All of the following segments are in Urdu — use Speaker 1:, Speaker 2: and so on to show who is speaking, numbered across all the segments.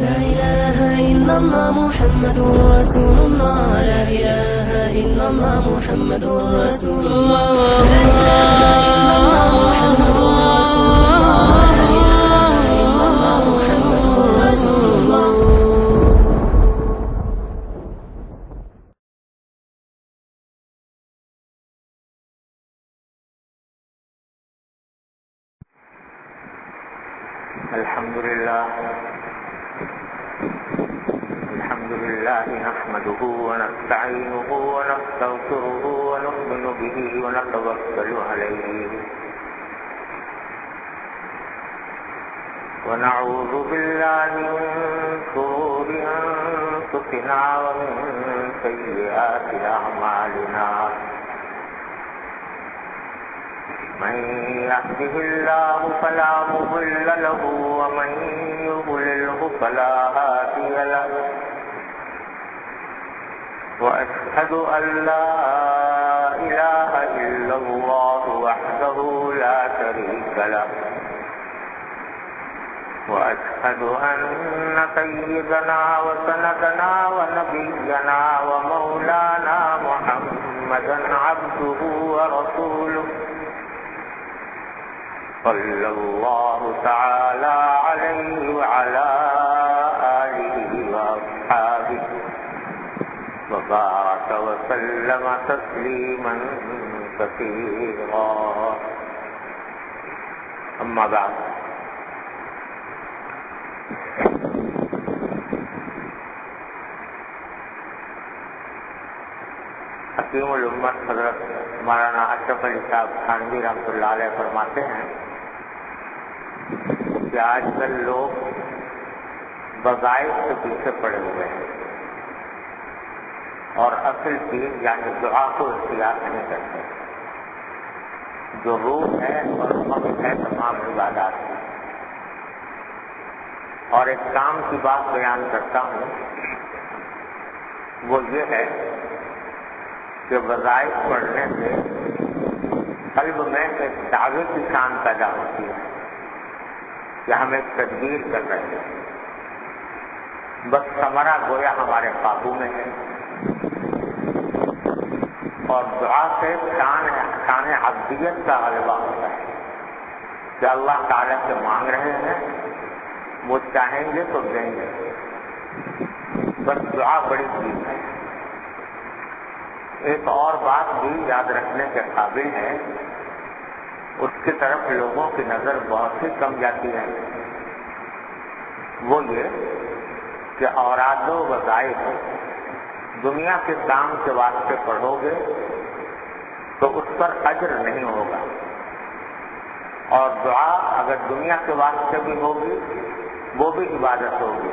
Speaker 1: لا إله إلا الله محمد رسول الله. لا إله إلا الله محمد رسول الله. لا إله إلا الله محمد رسول الله. لا إله إلا الله محمد رسول الله.
Speaker 2: الحمد لله نحمده ونستعينه ونستغفره ونؤمن به ونتوكل عليه ونعوذ بالله من شرور أنفسنا ومن سيئات أعمالنا من يهده الله فلا مضل له ومن يضلله فلا هادي له وأشهد أن لا إله إلا الله وحده لا شريك له وأشهد أن سيدنا وسندنا ونبينا ومولانا محمدا عبده ورسوله صلى الله تعالى عليه وعلى آله وأصحابه وبارك وسلم تسليما كثيرا. أما بعد حکیم الامت حضرت مولانا اشرف علی صاحب تھانوی رحمۃ اللہ علیہ فرماتے ہیں کہ آج کل لوگ وظائف کے پیچھے پڑے ہوئے ہیں اور اصل چیز یعنی دعا کو اختیار نہیں کرتے. جو روح ہے اور مقصد ہے تمام عبادات کی. اور ایک کام کی بات بیان کرتا ہوں، وہ یہ ہے کہ وظائف پڑھنے سے قلب میں ایک دعوے کی شان پیدا ہوتی ہے کہ ہم ایک تدبیر کر رہے ہیں، بس ثمرہ گویا ہمارے قابو میں ہے. اور دعا سے شان عبدیت کا غلبہ ہوتا ہے کہ اللہ تعالیٰ سے مانگ رہے ہیں، وہ چاہیں گے تو دیں گے. بس دعا بڑی چیز ہے. ایک اور بات بھی یاد رکھنے کے قابل ہے، اس کی طرف لوگوں کی نظر بہت ہی کم جاتی ہے. وہ یہ کہ اوراد و وظائف دنیا کے کام کے واسطے پڑھو گے تو اس پر اجر نہیں ہوگا، اور دعا اگر دنیا کے واسطے بھی ہوگی وہ بھی عبادت ہوگی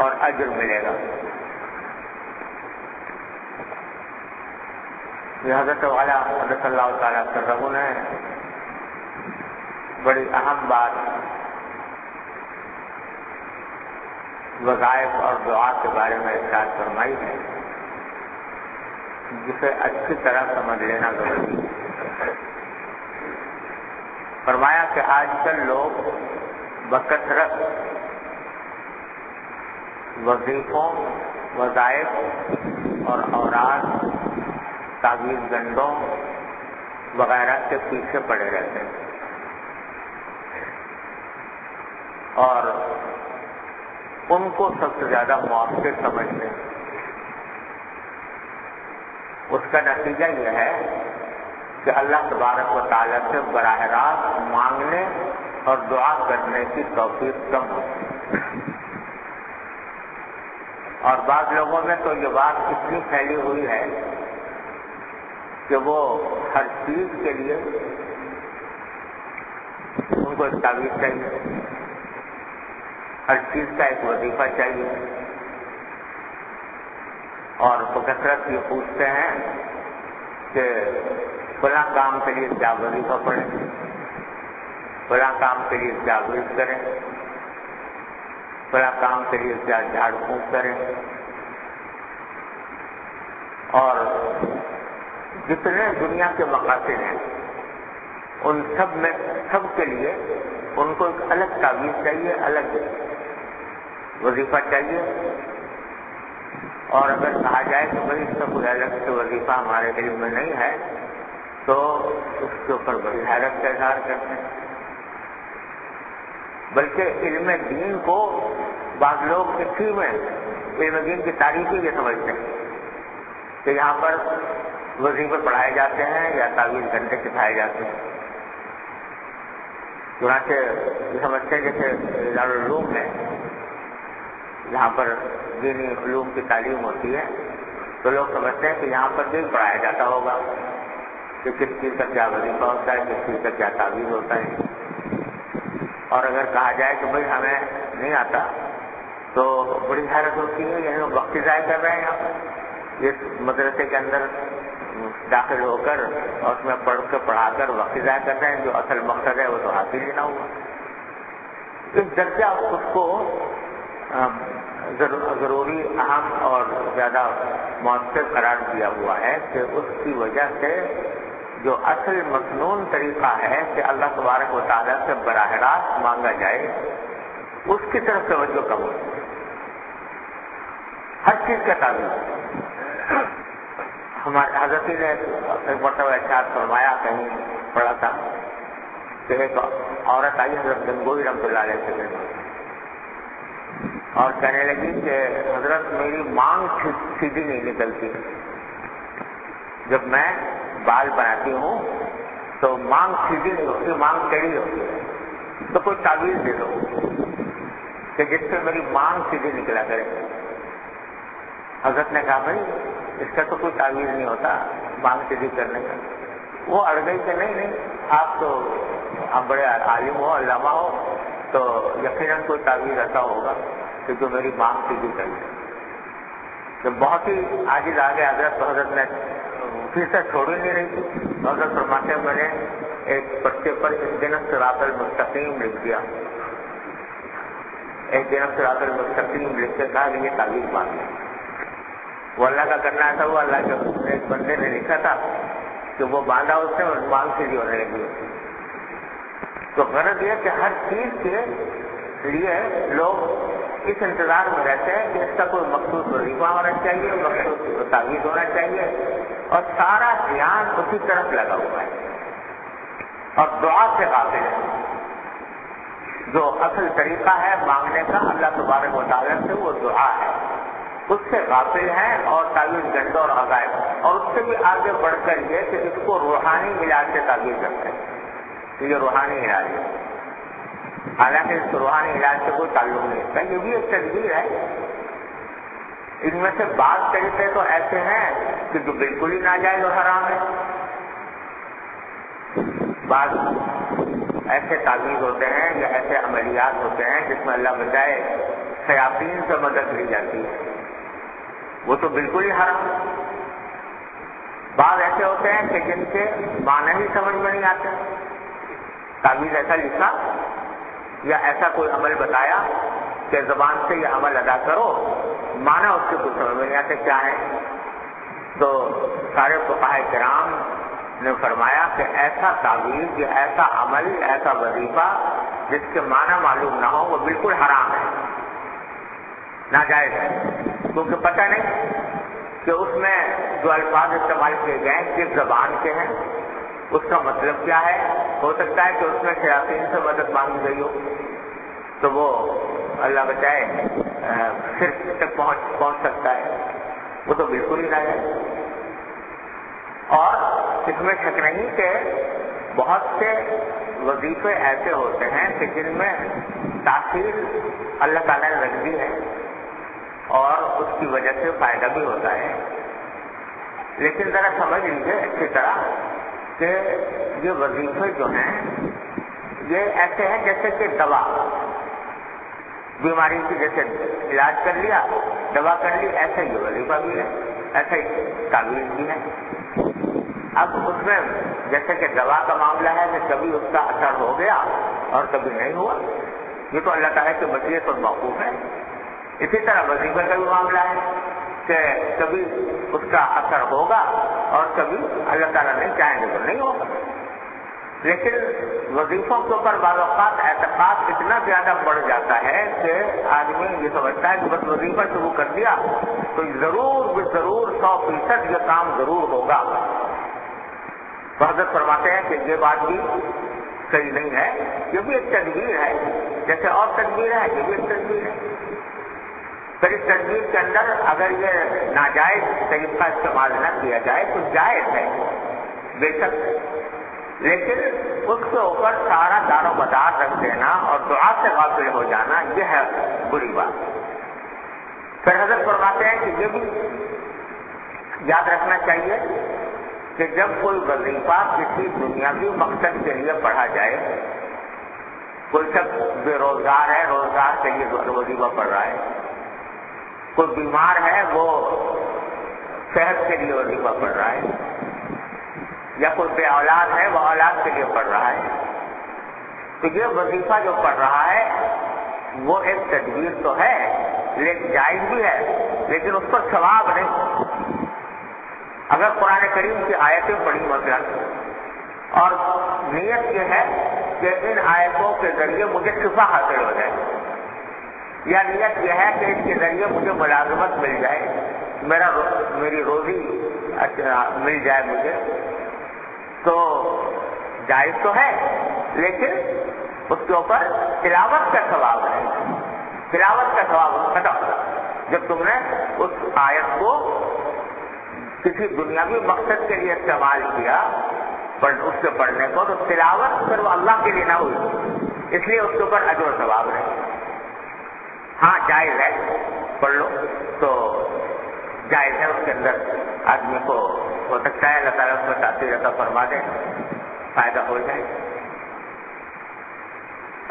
Speaker 2: اور اجر ملے گا. یہ حضرت والا حضرت اللہ تعالیٰ کرم نے بڑی اہم بات وظائف اور دعا کے بارے میں ارشاد فرمائی ہے، جسے اچھی طرح سمجھ لینا ضروری ہے. فرمایا کہ آج کل لوگ بکثرت وظیفوں، وظائف اور اوراد، تعویذ گنڈوں وغیرہ کے پیچھے پڑے رہتے ہیں اور ان کو سب سے زیادہ مؤثر سمجھتے ہیں. اس کا نتیجہ یہ ہے کہ اللہ تبارک و تعالیٰ سے براہ راست مانگنے اور دعا کرنے کی توفیق کم ہوتی ہے. اور بعض لوگوں میں تو یہ بات اتنی پھیلی ہوئی ہے کہ وہ ہر چیز کے لیے ان کو ایک تعویذ چاہیے، ہر چیز کا ایک وظیفہ چاہیے، اور بکثرت یہ پوچھتے ہیں کہ فلاں کام کے لیے کیا وظیفہ پڑھیں، فلاں کام کے لیے کیا ورد کریں، فلاں کام کے لیے کیا جھاڑ پھونک کریں. اور جتنے دنیا کے مقاصد ہیں ان سب کے لیے ان کو ایک الگ تعویذ چاہیے، الگ وظیفہ چاہیے، اور اگر کہا جائے کہ بھائی اس کا کوئی الگ سے وظیفہ ہمارے علم میں نہیں ہے تو اس کے اوپر بڑی حیرت کا اظہار کرتے ہیں۔ بلکہ علم دین کو بعض لوگ اسی میں علم دین کی تعریف ہی یہ سمجھتے ہیں کہ یہاں پر وظیفے پڑھائے جاتے ہیں یا تعویذ گھنٹے سکھائے جاتے ہیں۔ چنانچہ یہ سمجھتے ہیں جیسے دارالعلوم ہے جہاں پر دینی علوم کی تعلیم ہوتی ہے تو لوگ سمجھتے ہیں کہ یہاں پر بھی پڑھایا جاتا ہوگا کہ کس چیز کا کیا وظیفہ ہوتا ہے، کس چیز کا کیا تعویذ ہوتا ہے۔ اور اگر کہا جائے کہ بھائی ہمیں نہیں آتا تو بڑی حیرت ہوتی ہے، یعنی وقت ضائع کر رہے ہیں یہاں پر، اس مدرسے کے اندر داخل ہو کر اور اس میں پڑھا کر وقت ضائع کر رہے ہیں، جو اصل مقصد ہے وہ تو حاصل ہی نہ ہوا۔ اس درجہ اس کو ضروری، اہم اور زیادہ مؤثر قرار دیا ہوا ہے کہ اس کی وجہ سے جو اصل مصنون طریقہ ہے کہ اللہ تبارک و تعالیٰ سے براہ راست مانگا جائے اس کی طرف توجہ کم ہوتی ہے۔ ہر چیز کا تعلق ہمارے حضرت نے ایک مرتبہ ارشاد فرمایا، کہیں پڑھا تھا کہ ایک عورت آئی حضرت گنگوئی رحمۃ اللہ علیہ سے اور کہنے لگی کہ حضرت میری مانگ سیدھی نہیں نکلتی، جب میں بال بناتی ہوں تو مانگ سیدھی نہیں ہوتی، مانگ ٹیڑھی ہوتی ہے، تو کوئی تعویذ دے دو کہ جس سے میری مانگ سیدھی نکلا کرے۔ حضرت نے کہا بھائی اس کا تو کوئی تعویذ نہیں ہوتا مانگ سیدھی کرنے کا۔ وہ اڑ گئی کہ نہیں آپ تو بڑے عالم ہو، علامہ ہو، تو یقیناً کوئی تعویذ ایسا ہوگا کہ جو میری مانگ سیدھی کر دے۔ جب بہت ہی عاجز آ گئے حضرت تو حضرت نے پھر سے چھوڑ ہی نہیں رہی تھی، حضرت فرماتے ہیں میں نے ایک پرچے پر اهدنا الصراط المستقیم لکھ دیا، اهدنا الصراط المستقیم لکھ کے کہا کہ یہ تعویذ مانگ لیں۔ وہ اللہ کا کرنا ایسا ہوا، اللہ کے ایک بندے نے لکھا تھا کہ وہ باندھا اس سے مانگ سیدھی ہونے لگی۔ تو غرض یہ کہ ہر چیز کے لیے لوگ اس انتظار میں رہتے ہیں کہ اس کا کوئی مخصوص وظیفہ ہونا چاہیے، مخصوص تعویذ ہونا چاہیے، اور سارا دھیان اسی طرف لگا ہوا ہے اور دعا سے غافل ہے۔ جو اصل طریقہ ہے مانگنے کا اللہ تبارک و تعالیٰ سے وہ دعا ہے، اس سے غافل ہیں اور تعویذ گھنٹوں اور عقائد، اور اس سے بھی آگے بڑھ کر یہ کہ اس کو روحانی علاج سے تعبیر کرتے ہیں، یہ روحانی علاج ہے، حالانکہ اس روحانی علاج سے کوئی تعلق نہیں ہوتا، یہ بھی ایک تدبیر ہے۔ ان میں سے بعض طریقے تو ایسے ہیں کہ جو بالکل ہی ناجائز اور حرام ہے، بعض ایسے تعویذ ہوتے ہیں یا ایسے عملیات ہوتے ہیں جس میں اللہ بجائے شیاطین سے مدد لی جاتی ہے، وہ تو بالکل ہی حرام ہے۔ بعض ایسے ہوتے ہیں کہ جن کے معنی ہی سمجھ میں نہیں آتے، تعویذ ایسا لکھا یا ایسا کوئی عمل بتایا کہ زبان سے یہ عمل ادا کرو، معنی اس کے کچھ سمجھ میں نہیں آتے کیا ہے۔ تو سارے فقہاء کرام نے فرمایا کہ ایسا تعویذ یا ایسا عمل، ایسا وظیفہ جس کے معنی معلوم نہ ہو وہ بالکل حرام ہے، ناجائز ہے، کیونکہ پتہ نہیں کہ اس میں جو الفاظ استعمال کیے گئے ہیں کس زبان کے ہیں، اس کا مطلب کیا ہے۔ ہو سکتا ہے کہ اس میں شیاطین سے مدد مانگی گئی ہو تو وہ اللہ بچائے صرف تک پہنچ سکتا ہے، وہ تو بالکل ہی نہ ہے۔ اور اس میں شک نہیں کہ بہت سے وظیفے ایسے ہوتے ہیں کہ جن میں تاثیر اللہ تعالیٰ نے رکھ دی ہے اور اس کی وجہ سے فائدہ بھی ہوتا ہے، لیکن ذرا سمجھ لیجیے اچھی طرح کہ یہ وظیفے جو ہیں یہ ایسے ہیں جیسے کہ دوا، بیماری کی جیسے علاج کر لیا، دوا کر لی، ایسے یہ وظیفہ بھی ہے، ایسے ہی تعویذ بھی ہے۔ اب اس میں جیسے کہ دوا کا معاملہ ہے کہ کبھی اس کا اثر ہو گیا اور کبھی نہیں ہوا، یہ تو اللہ تعالیٰ کی مشیت پر موقوف ہے۔ اسی طرح وظیفے کا بھی معاملہ ہے کہ کبھی اس کا اثر ہوگا اور کبھی اللہ تعالیٰ نہیں چاہیں گے تو نہیں ہوگا۔ لیکن وظیفوں کے اوپر بعض اوقات اعتقاد اتنا زیادہ بڑھ جاتا ہے کہ آدمی یہ سمجھتا ہے کہ بس وظیفہ شروع کر دیا تو ضرور 100% یہ کام ضرور ہوگا. تو حضرت فرماتے ہیں کہ یہ بات بھی صحیح نہیں ہے، یہ بھی ایک تدبیر ہے، جیسے اور تدبیر ہے یہ بھی ایک تدبیر ہے. پھر اس تدبیر کے اندر اگر یہ ناجائز طریقہ استعمال نہ کیا جائے تو جائز ہے بے شک، لیکن اس کے اوپر سارا دار و مدار رکھ دینا اور دعا سے غافل ہو جانا یہ ہے بری بات. پھر حضرت فرماتے ہیں کہ یہ بھی یاد رکھنا چاہیے کہ جب کوئی وظیفہ کسی دنیاوی مقصد کے لیے پڑھا جائے، کوئی شخص بے روزگار ہے، روزگار کے لیے وظیفہ پڑھ رہا ہے، کوئی بیمار ہے وہ صحت کے لیے وظیفہ پڑھ رہا ہے، یا کوئی بے اولاد ہے وہ اولاد کے لیے پڑھ رہا ہے، تو یہ وظیفہ جو پڑھ رہا ہے وہ ایک تدبیر تو ہے لیکن جائز بھی ہے، لیکن اس پر ثواب نہیں. اگر قرآن کریم کی آیتیں پڑھی مثلا اور نیت یہ ہے کہ ان آیتوں کے ذریعے مجھے شفا حاصل ہو جائے، یا نیت یہ ہے کہ اس کے ذریعے مجھے ملازمت مل جائے، میری روزی مل جائے مجھے، تو جائز تو ہے لیکن اس کے اوپر تلاوت کا ثواب ہے. تلاوت کا ثواب ختم. جب تم نے اس آیت کو کسی دنیاوی مقصد کے لیے استعمال کیا اس کے پڑھنے کو، تو تلاوت پھر وہ اللہ کے لیے نہ ہوئی، اس لیے اس کے اوپر اجر و ثواب نہیں. ہاں جائز ہے پڑھ لو تو جائز ہے، اس کے اندر آدمی کو ہو سکتا ہے اللہ تعالیٰ اس میں تاثیر عطا فرما دے، فائدہ ہو جائے.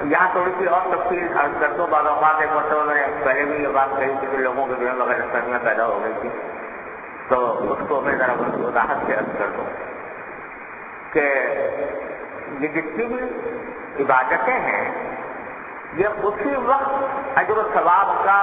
Speaker 2: یہاں تھوڑی سی اور تفصیل عرض کر دو. بعض اوقات ایک مرتبہ میں نے پہلے بھی یہ بات کہی کہ لوگوں کے دل میں غلط فہمیاں پیدا ہو گئی تھی، تو اس کو میں ذرا وضاحت سے عرض کر دوں کہ یہ جتنی بھی عبادتیں ہیں یہ اسی وقت اجر و ثواب کا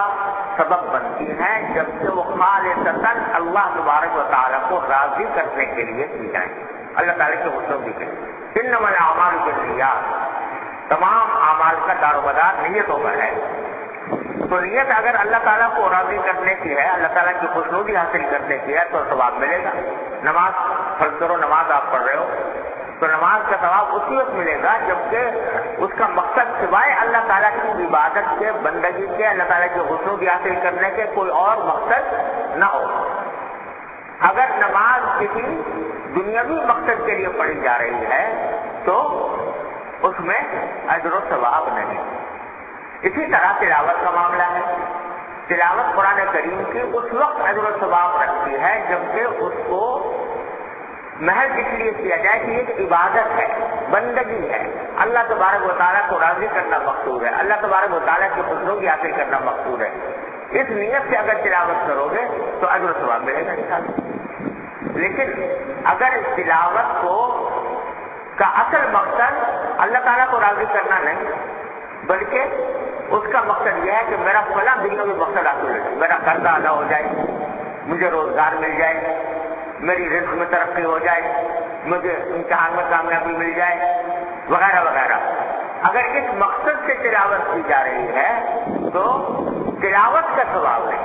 Speaker 2: سبب بنتی ہیں جبکہ وہ خالصتاً اللہ تبارک و تعالیٰ کو راضی کرنے کے لیے کی جائیں، اللہ تعالیٰ کے حکم کے لیے. انما الاعمال بالنیات، تمام اعمال کا دار و مدار نیتوں پر ہے. تو نیت اگر اللہ تعالیٰ کو راضی کرنے کی ہے، اللہ تعالیٰ کی خوشنودی حاصل کرنے کی ہے تو ثواب ملے گا. نماز فرض کرو، نماز آپ پڑھ رہے ہو تو نماز کا ثواب اسی وقت ملے گا جبکہ اس کا مقصد سوائے اللہ تعالیٰ کی عبادت کے، بندگی کے، اللہ تعالیٰ کی خوشنودی حاصل کرنے کے کوئی اور مقصد نہ ہو. اگر نماز کسی دنیاوی مقصد کے لیے پڑھی جا رہی ہے تو اس میں اجر و ثواب نہیں. اسی طرح تلاوت کا معاملہ ہے. تلاوت قرآن کریم کی اس وقت اجر و ثواب رکھتی ہے جبکہ اس کو محض اس لیے کیا جائے کہ ایک عبادت ہے، بندگی ہے، اللہ تبارک و تعالیٰ کو راضی کرنا مقصود ہے، اللہ تبارک و تعالیٰ کی خوشنودی حاصل کرنا مقصود ہے. اس نیت سے اگر تلاوت کرو گے تو اجر و ثواب ملے گا انشاءاللہ. لیکن اگر اس تلاوت کا اصل مقصد اللہ تعالیٰ کو راضی کرنا نہیں بلکہ اس کا مقصد یہ ہے کہ میرا فلاں دنیاوی مقصد حاصل ہو جائے، میرا قرضہ ادا ہو جائے، مجھے روزگار مل جائے، میری رزق میں ترقی ہو جائے، مجھے امتحان میں کامیابی مل جائے وغیرہ وغیرہ، اگر اس مقصد سے تلاوت کی جا رہی ہے تو تلاوت کا ثواب ہے.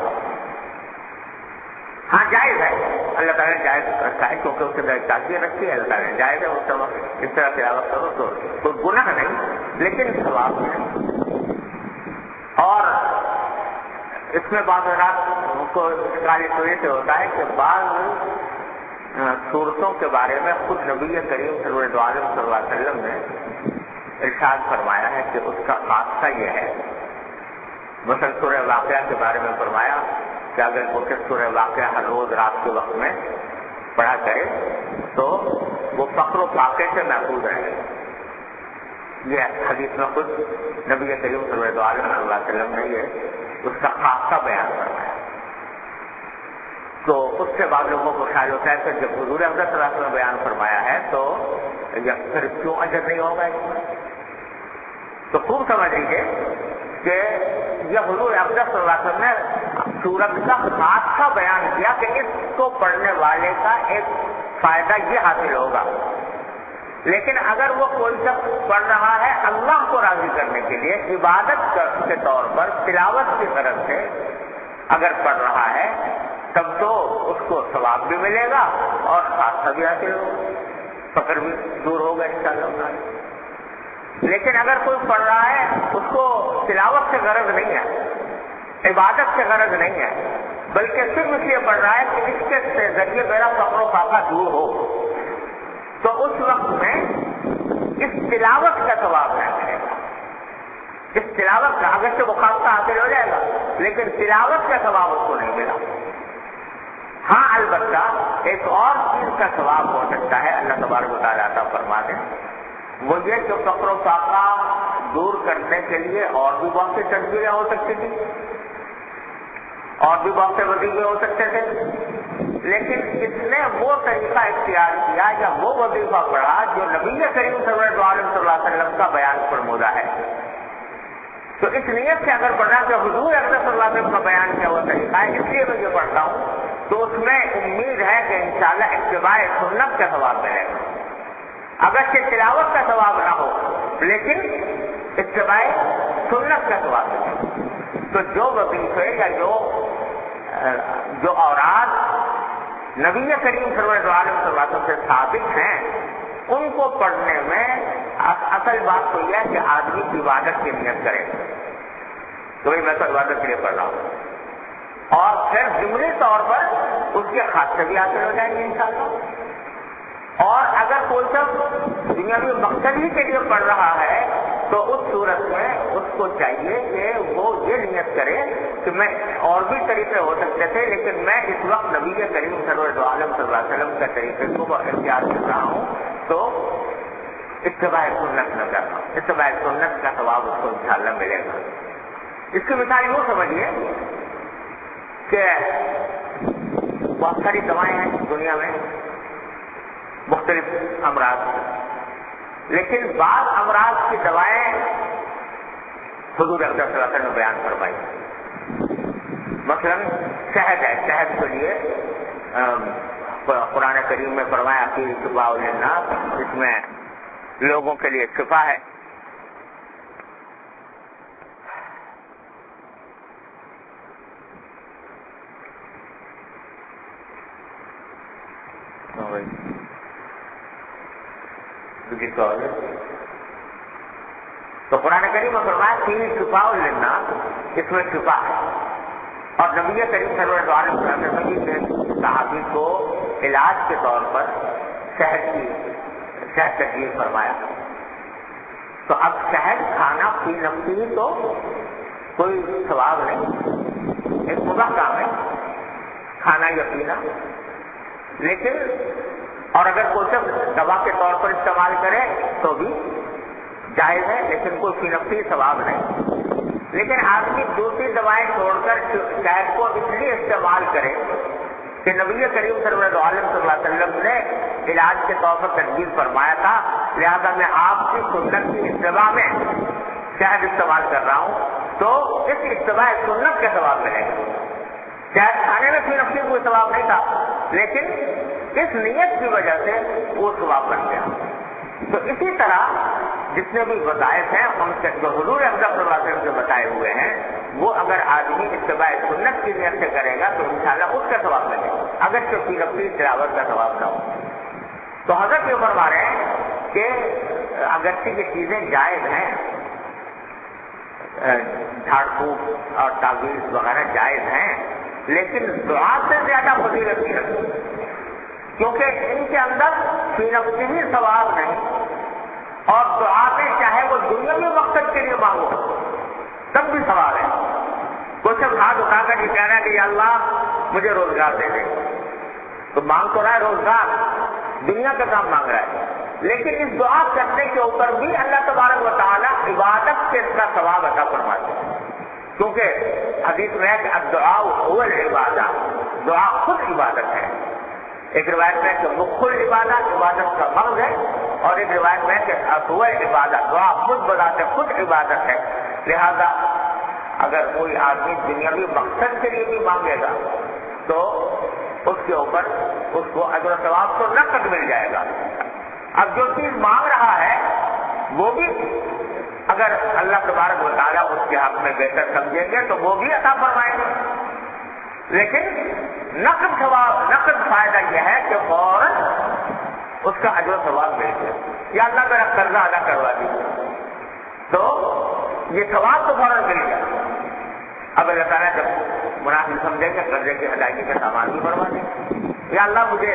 Speaker 2: ہاں جائز ہے، اللہ تعالیٰ نے جائز رکھا ہے کیونکہ اس کے اندر ایک تاثیر رکھی ہے، اللہ تعالیٰ نے جائز ہے اس وقت اس طرح تلاوت کرو تو کوئی گناہ نہیں لیکن ثواب نہیں. اور اس میں بعض اوقات کو اشکال تو یہ سے ہوتا ہے کہ بعض صورتوں کے بارے میں خود نبی کریم صلی اللہ علیہ وسلم نے ارشاد فرمایا ہے کہ اس کا خاصہ یہ ہے. مثلا سورہ واقعہ کے بارے میں فرمایا کہ اگر کوئی سورہ واقعہ ہر روز رات کے وقت میں پڑھا کرے تو وہ فقر و فاقے سے محفوظ رہے. یہ حدیث میں خود نبی کریم صلی اللہ علیہ وسلم نے یہ اس کا خاصہ بیان فرمایا. تو اس سے بعض لوگوں کو خیال ہوتا ہے کہ جب حضور اقدس صلی اللہ علیہ وسلم نے بیان فرمایا ہے تو پھر کیوں اجر نہیں ہوگا اس میں؟ تو خوب سمجھ لیجیے کہ یہ حضور اقدس صلی اللہ علیہ وسلم نے سورت کا خاصہ بیان کیا کہ اس کو پڑھنے والے کا ایک فائدہ یہ حاصل ہوگا لیکن اگر وہ کوئی شخص پڑھ رہا ہے اللہ کو راضی کرنے کے لیے عبادت کے طور پر تلاوت کی غرض سے اگر پڑھ رہا ہے تب تو اس کو ثواب بھی ملے گا اور خاصہ بھی حاصل ہوگا، فقر بھی دور ہوگا انشاءاللہ تعالی۔ لیکن اگر کوئی پڑھ رہا ہے اس کو تلاوت سے غرض نہیں ہے، عبادت سے غرض نہیں ہے، بلکہ صرف اس لیے پڑھ رہا ہے کہ اس کے ذریعے میرا فقر و فاقہ دور ہو، تو اس وقت میں اس تلاوت کا ثواب نہیں ملے گا۔ اس تلاوت کا اگر سے وہ خاصہ حاصل ہو جائے گا لیکن تلاوت کا ثواب اس کو نہیں ملا۔ ہاں البتہ ایک اور چیز کا ثواب ہو سکتا ہے، اللہ تبارک و تعالیٰ عطا فرما دیں، وہ یہ کہ فقر و فاقہ دور کرنے کے لیے اور بھی بہت سی تدبیریں ہو سکتی تھی، اور بھی بہت سے وظیفے ہو سکتے تھے، لیکن اس نے وہ طریقہ اختیار کیا یا وہ وظیفہ پڑھا جو نبی کریم صلی اللہ علیہ وسلم کا بیان فرمودہ ہے۔ تو اس نیت سے اگر پڑھا کہ حضور اکرم صلی اللہ علیہ وسلم کا بیان کیا وہ طریقہ ہے، اس لیے میں یہ پڑھتا ہوں، تو اس میں امید ہے کہ انشاءاللہ اتباع سنت کا ثواب ملے گا۔ اگرچہ تلاوت کا ثواب نہ ہو لیکن اتباع سنت کا ثواب ملے گا۔ تو جو وظیفے یا جو اوراد نبی کریم صلی اللہ علیہ وسلم سے ثابت ہیں ان کو پڑھنے میں اصل بات تو یہ ہے کہ آدمی عبادت کی نیت کرے کہ بھائی میں تو عبادت کے لیے پڑھ رہا ہوں، اور پھر ضمنی طور پر اس کے خاصے بھی حاصل ہو جائیں گے انشاءاللہ۔ اور اگر کوئی شخص دنیاوی مقصد ہی کے لیے پڑھ رہا ہے تو اس صورت میں اس کو چاہیے کہ وہ یہ نیت کرے کہ میں اور بھی طریقے ہو سکتے تھے لیکن میں اس وقت نبی کریم صلی اللہ علیہ وسلم کے طریقے کو اختیار کر رہا ہوں، تو اتباع سنت نہ کرنا، اتباع سنت کا ثواب اس کو انشاءاللہ ملے گا۔ اس کی مثال یوں سمجھیے کہ بہت ساری دوائیں ہیں دنیا میں مختلف امراض کی، لیکن بعض امراض کی دوائیں حضور اکرم صلی اللہ علیہ وسلم نے بیان فرمائی۔ مثلاً شہد ہے، شہد کے لیے قرآن کریم میں فرمایا کہ شفاء للناس، اس میں لوگوں کے لیے شفا ہے۔ تو قرآن کریم میں فرمایا کہ شفاء للناس، اس میں شفا ہے، اور نبی کریم صلی اللہ علیہ وسلم نے صحابی کو علاج کے طور پر شہد تجویز فرمایا۔ تو اب شہد کھانا فی نفسی تو کوئی ثواب نہیں، ایک مباح کام ہے کھانا یا پینا، لیکن اور اگر کوئی شخص دوا کے طور پر استعمال کرے تو بھی جائز ہے، لیکن کوئی فی نفسی ثواب نہیں۔ لیکن آدمی دوسری دوائیں چھوڑ کر شہد کو اس لیے استعمال کرے کہ نبی کریم صلی اللہ علیہ وسلم نے علاج کے طور پر تجویز فرمایا تھا، لہذا میں آپ کی سنت کی اتباع میں شہد استعمال کر رہا ہوں، تو اس اتباع سنت کا ثواب ملے گا۔ شہد کھانے میں فی نفسی کوئی ثواب نہیں تھا، لیکن اس نیت کی وجہ سے وہ ثواب بن گیا۔ تو اسی طرح جتنے بھی وظائف ہیں ان کے جو حضور اکرم صلی اللہ علیہ وسلم کے بتائے ہوئے ہیں وہ اگر آدمی اتباع سنت کی نیت سے کرے گا تو انشاءاللہ اس کا ثواب ملے گا، اگر فی نفسی تلاوت کا ثواب نہ ہو۔ تو حضرت یہ فرما رہے ہیں کہ اگرچہ یہ چیزیں جائز ہیں، جھاڑ پھونک اور تعویذ وغیرہ جائز ہیں، لیکن دعا سے زیادہ فضیلت نہیں رکھتی، کیونکہ ان کے اندر فی نفسی ہی ثواب نہیں، اور دعا میں چاہے وہ دنیاوی مقصد کے لیے مانگو تب بھی ثواب ہے۔ کوئی شخص ہاتھ اٹھا کر یہ کہہ رہا ہے کہ یا اللہ مجھے روزگار دے دے، تو مانگ تو رہا ہے روزگار، دنیا کا کام مانگ رہا ہے، لیکن اس دعا کرنے کے اوپر بھی اللہ تبارک و تعالیٰ عبادت سے اس کا ثواب عطا فرماتے ہیں، کیونکہ حدیث میں ہے کہ الدعاء هو العبادہ، دعا خود عبادت ہے۔ ایک روایت میں کہ مخ العبادہ، عبادت کا مغز ہے، اور ایک روایت میں کہ هو العبادہ، دعا خود بذات خود عبادت ہے۔ لہذا اگر کوئی آدمی دنیاوی مقصد کے لیے بھی مانگے گا تو اس کے اوپر اس کو اجر و ثواب تو نقد مل جائے گا، اب جو چیز مانگ رہا ہے وہ بھی اگر اللہ تبارک و تعالیٰ اس کے حق میں بہتر سمجھیں گے تو وہ بھی عطا فرمائیں گے. لیکن نقد فائدہ یہ ہے کہ فوراً اس کا اجر و ثواب مل گیا. یا اللہ میرا قرضہ ادا کروا دیجیے تو یہ ثواب تو فوراً مل گیا. اب اللہ تعالیٰ جب مناسب سمجھیں گے قرضے کی ادائیگی کا سامان بھی بڑھوا دیں گے. یا اللہ مجھے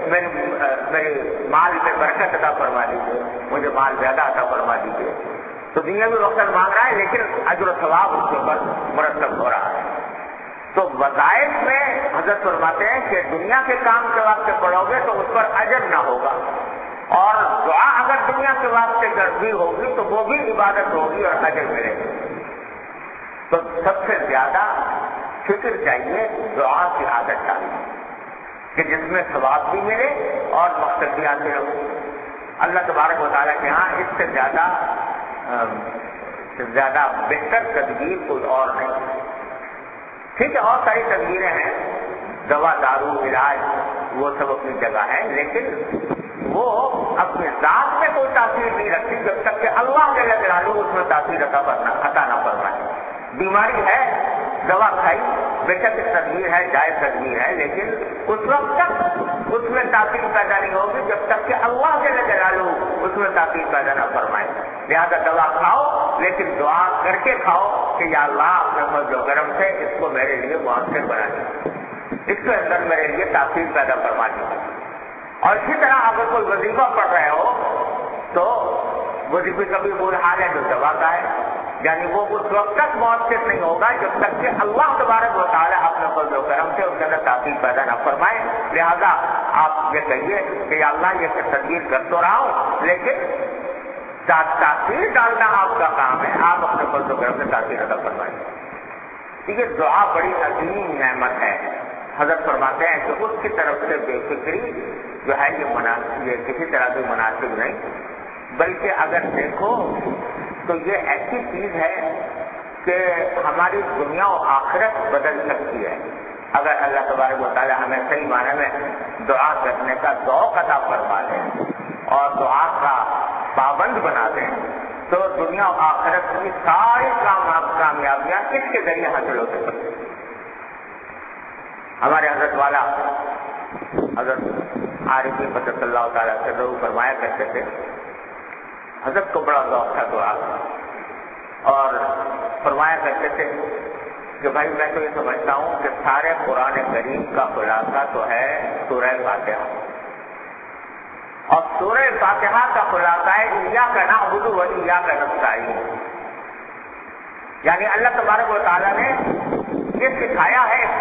Speaker 2: میرے مال میں برکت عطا فرما دیجیے, مجھے مال زیادہ عطا فرما دیجیے. تو دنیا میں وقت مانگ رہا ہے لیکن اجر و ثواب اس کے اوپر مرتب ہو رہا ہے. تو وظائف میں حضرت فرماتے ہیں کہ دنیا کے کام کے واسطے پڑھو گے تو اس پر اجر نہ ہوگا, اور دعا اگر دنیا کے واسطے بھی ہوگی تو وہ بھی عبادت ہوگی اور اجر ملے گا. تو سب سے زیادہ فکر چاہیے دعا کی عادت ڈالیں کہ جس میں ثواب بھی ملے اور مقصد بھی حاصل ہو. اللہ تبارک و تعالیٰ کے ہاں اس سے زیادہ بہتر تدبیر کوئی اور نہیں. ٹھیک ہے اور ساری تدبیریں ہیں, دوا دارو علاج وہ سب اپنی جگہ ہے, لیکن وہ اپنے ذات میں کوئی تاثیر نہیں رکھتی جب تک کہ اللہ جل جلالہ اس میں تاثیر عطا نہ فرمائے. بیماری ہے, دوا کھائی, بے شک تدبیر ہے, جائز تدبیر ہے, لیکن اس وقت تک اس میں تاثیر پیدا نہیں ہوگی جب تک کہ اللہ جل جلالہ اس میں تاثیر پیدا نہ فرمائے. لہذا دوا کھاؤ لیکن دعا کر کے کھاؤ کہ یا اللہ اپنے فضل و کرم سے اس کو میرے لیے مؤثر بنا دیں, اس کے اندر میرے لیے تاثیر پیدا فرما دیں. اور اسی طرح اگر کوئی وظیفہ پڑھ رہے ہو تو وظیفے کا بھی وہ حال ہے جو دوا کا ہے, یعنی وہ اس وقت تک مؤثر نہیں ہوگا جب تک کہ اللہ تبارک و تعالیٰ اپنے فضل و کرم سے اس کے اندر تاثیر پیدا نہ فرمائے. لہذا آپ یہ کہیے کہ یا اللہ یہ تدبیر کر تو رہا ہوں لیکن تاثیر ڈالنا آپ کا کام ہے, آپ اپنے فضل و کرم سے تاثیر ادا فرمائیں. یہ دعا بڑی عظیم نعمت ہے. حضرت فرماتے ہیں کہ اس کی طرف سے بے فکری جو ہے یہ کسی طرح بھی مناسب نہیں, بلکہ اگر دیکھو تو یہ ایسی چیز ہے کہ ہماری دنیا و آخرت بدل سکتی ہے. اگر اللہ تبارک و تعالیٰ ہمیں صحیح معنی میں دعا کرنے کا ذوق عطا فرما دیں اور دعا کا پابند بنا دیں تو دنیا و آخرت کی ساری کامیابیاں کس کے ذریعے حاصل ہو سکتی ہیں. ہمارے حضرت والا حضرت عارفین صلی اللہ تعالیٰ سے فرمایا کرتے تھے, حضرت کو بڑا ذوق تھا دعا کا, اور فرمایا کرتے تھے کہ بھائی میں تو یہ سمجھتا ہوں کہ سارے قرآن کریم کا خلاصہ تو ہے سورہ فاتحہ, اور سورہ فاتحہ کا خلاصہ ہے ایاک نعبد و ایاک نستعین. یعنی اللہ تبارک و تعالیٰ نے یہ سکھایا ہے اس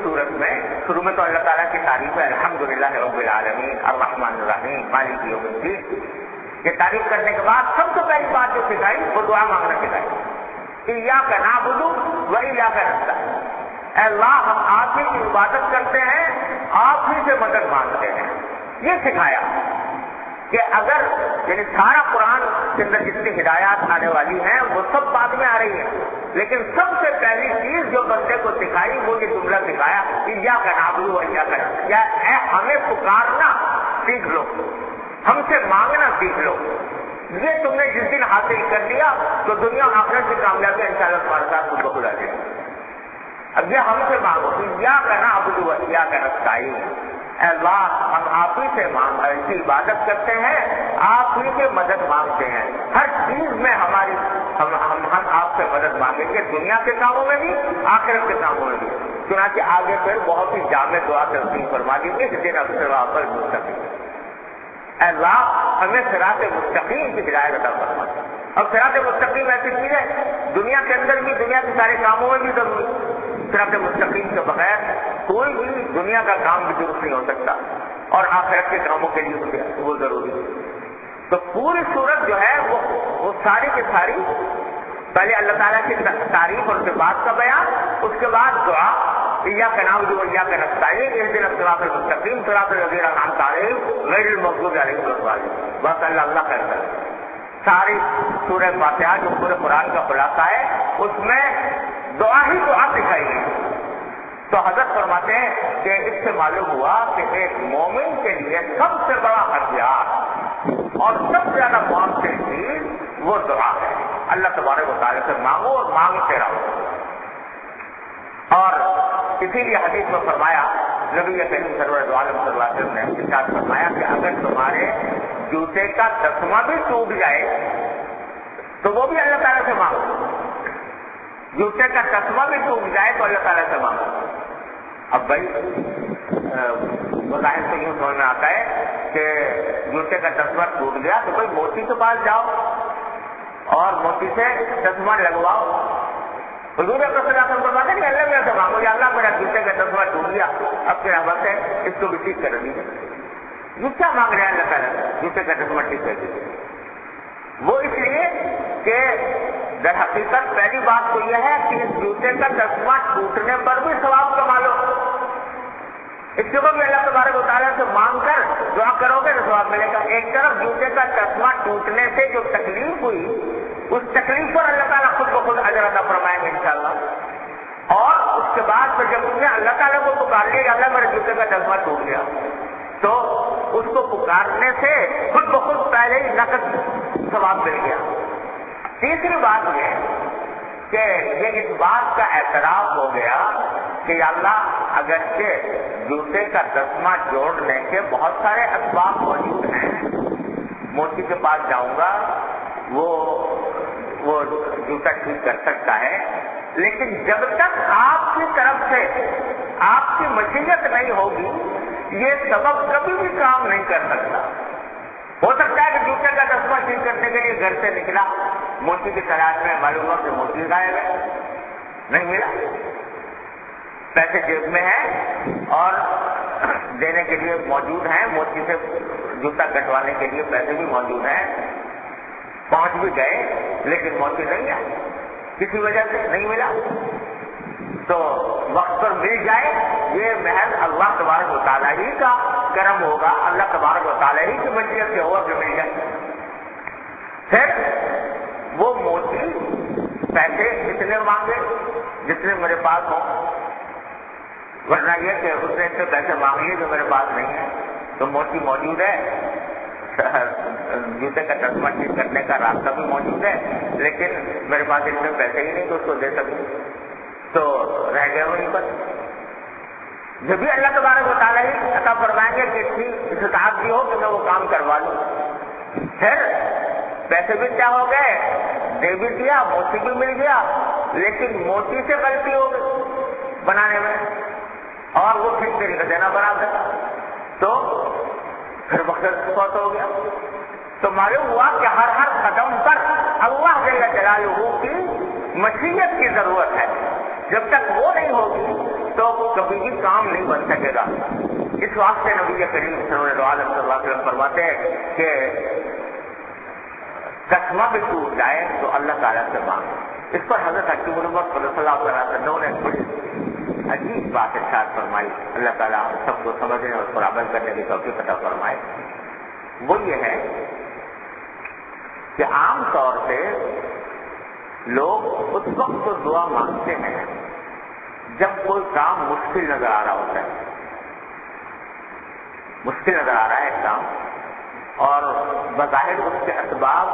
Speaker 2: سورت میں. شروع میں تو اللہ تعالیٰ کی تعریف ہے, الحمدللہ رب العالمین الرحمن الرحیم مالک یوم الدین. یہ تعریف کرنے کے بعد سب سے پہلی بات جو سکھائی وہ دعا مانگنا سکھائی, ایاک نعبد و ایاک نستعین. اے اللہ ہم آپ ہی کی عبادت کرتے ہیں, آپ ہی سے مدد مانگتے ہیں. یہ سکھایا کہ اگر یعنی سارا قرآن کے اندر جتنی ہدایات آنے والی ہیں وہ سب بعد میں آ رہی ہیں, لیکن سب سے پہلی چیز جو بندے کو سکھائی وہ یہ جملہ سکھایا ایاک نعبد و ایاک نستعین. اے ہمیں پکارنا سیکھ لو, ہم سے مانگنا سیکھ لو. یہ تم نے جس دن حاصل کر لیا تو دنیا آخرت کی کامیابی انشاءاللہ تمہارے ساتھ تم کو بلا دے گا. اب یہ ہم سے مانگو, ایاک نعبد و ایاک نستعین. اے اللہ ہم آپ ہی سے کی عبادت کرتے ہیں, آپ ہی سے مدد مانگتے ہیں. ہر چیز میں ہماری ہم آپ سے مدد مانگیں گے, دنیا کے کاموں میں بھی آخرت کے کاموں میں بھی. چنانچہ آگے پھر بہت ہی جامع دعا تلقین فرما دی کہ اس دن الصراط المستقیم. اے اللہ ہمیں صراط مستقیم کی ہدایت عطا فرما. اب صراط مستقیم ایسی چیز ہے دنیا کے اندر بھی, دنیا کے سارے کاموں میں بھی ضروری. صراط مستقیم کے بغیر کوئی بھی دنیا کا کام بھی درست نہیں ہو سکتا, اور آخرت کے کاموں کے لیے وہ ضروری ہے. تو پوری صورت جو ہے وہ ساری کی ساری پہلے اللہ تعالیٰ کی تعریف اور صفات کا بیان, اس کے بعد دعا ایاک نعبد و ایاک نستعین اہدنا الصراط المستقیم صراط الذین انعمت علیہم غیر المغضوب علیہم ولا الضالین. بس اللہ کرتا ہے. ساری سورہ فاتحہ جو پورے قرآن کا خلاصہ ہے اس میں دعا ہی دعا سکھائی گئی. تو حضرت فرماتے ہیں کہ اس سے معلوم ہوا کہ ایک مومن کے لیے سب سے بڑا ہتھیار اور سب سے زیادہ مؤثر چیز وہ دعا ہے. اللہ تبارک و تعالیٰ سے مانگو اور مانگتے رہو. اور اسی لیے حدیث میں فرمایا, نبی کریم سرور دو عالم صلی اللہ علیہ وسلم نے ارشاد فرمایا کہ اگر تمہارے جوتے کا تسمہ بھی ٹوٹ جائے تو وہ بھی اللہ تعالیٰ سے مانگو. جوتے کا تسمہ بھی ٹوٹ جائے تو اللہ تعالیٰ سے مانگو. اب بھائی ظاہر سے یوں سمجھ میں آتا ہے کہ جوتے کا تسمہ ٹوٹ گیا تو کوئی موتی کے پاس جاؤ اور موتی سے تسمہ لگواؤ. حضور صلی اللہ علیہ وسلم فرماتے ہیں اللہ میرے سے مانگو, یا اللہ میرا جوتے کا تسمہ ٹوٹ گیا, اب کے رحمت سے اس کو بھی ٹھیک کر دیجیے. یہ کیا مانگ رہے ہیں اللہ تعالیٰ جوتے کا تسمہ ٹھیک کر دیجیے؟ وہ اس لیے کہ در حقیقت پہلی بات تو یہ ہے کہ اس جوتے کا تسمہ ٹوٹنے پر بھی ثواب کما لو. اس کو بھی اللہ تبارک و تعالیٰ سے مانگ کر دعا کرو گے تو ثواب ملے گا. ایک طرف جوتے کا تسمہ ٹوٹنے سے جو تکلیف ہوئی اس تکلیف پر اللہ تعالیٰ خود بخود اجر عطا فرمائیں گے انشاءاللہ. اور اس کے بعد پھر جب تم نے اللہ تعالیٰ کو پکار لیا کہ اللہ میرے جوتے کا تسمہ ٹوٹ گیا, تو اس کو پکارنے سے خود بخود پہلے ہی نقد ثواب مل گیا. تیسری بات یہ کہ یہ اس بات کا اعتراف ہو گیا کہ یا اللہ اگرچہ جوتے کا تسمہ جوڑنے کے بہت سارے اسباب موجود ہیں, موتی کے پاس جاؤں گا وہ جوتا ٹھیک کر سکتا ہے, لیکن جب تک آپ کی طرف سے آپ کی مشیت نہیں ہوگی یہ سبب کبھی بھی کام نہیں کر سکتا. ہو سکتا ہے کہ جوتے کا تسمہ ٹھیک کرنے کے لیے گھر سے نکلا, موتی کی تلاش میں معلوم ہوا کہ موتی غائب ہے, نہیں ملا, پیسے جیب میں ہیں اور دینے کے لیے موجود ہیں, موتی سے جوتا کٹوانے کے لیے پیسے بھی موجود ہیں, پہنچ بھی گئے لیکن موتی نہیں ہے, کسی وجہ سے نہیں ملا. تو وقت پر مل جائے یہ محض اللہ تبارک و تعالیٰ ہی کا کرم ہوگا, اللہ تبارک و تعالیٰ ہی کی مشیت سے ہوا کہ مل جائے. پھر وہ موتی پیسے جتنے مانگے جتنے میرے پاس ہوں, ورنہ یہ کہ اس نے سے پیسے مانگ لیے جو میرے پاس نہیں ہے. تو موتی موجود ہے, جوتے کا تسمہ ٹھیک کرنے کا راستہ بھی موجود ہے, لیکن میرے پاس اتنے پیسے ہی نہیں تو اس کو دے سکوں, تو رہ گئے وہیں پر. جب بھی اللہ تبارک و تعالیٰ ہی عطا فرمائیں گے کہ اتنی استطاعت بھی ہو کہ میں وہ کام کروا لوں. پھر پیسے بھی کیا ہو گئے, دے بھی دیا, موتی بھی مل گیا, لیکن موتی سے غلطی ہو گئی بنانے میں اور وہ ٹھیک طریقے سے نہ بنا سکا, تو پھر وقت بہت ہو گیا. تو معلوم ہوا کہ ہر قدم پر اللہ جل جلالہ کی مشیت کی ضرورت ہے. جب تک وہ نہیں ہوگی تو کبھی بھی کام نہیں بن سکے گا. اس واسطے نبی کریم صلی اللہ علیہ وسلم فرماتے ہیں کہ تسمہ بھی ٹوٹ جائے تو اللہ تعالیٰ سے مانگو. اس پر حضرت حکیم الامت صلی اللہ علیہ وسلم نے بڑی عجیب بات ارشاد فرمائی. اللہ تعالیٰ سب کو سمجھنے اور اس پر عمل کرنے کی توفیق عطا فرمائے. وہ یہ ہے کہ عام طور سے لوگ اس وقت تو دعا مانگتے ہیں جب کوئی کام مشکل نظر آ رہا ہوتا ہے, مشکل نظر آ رہا ہے ایک کام اور بظاہر اس کے اسباب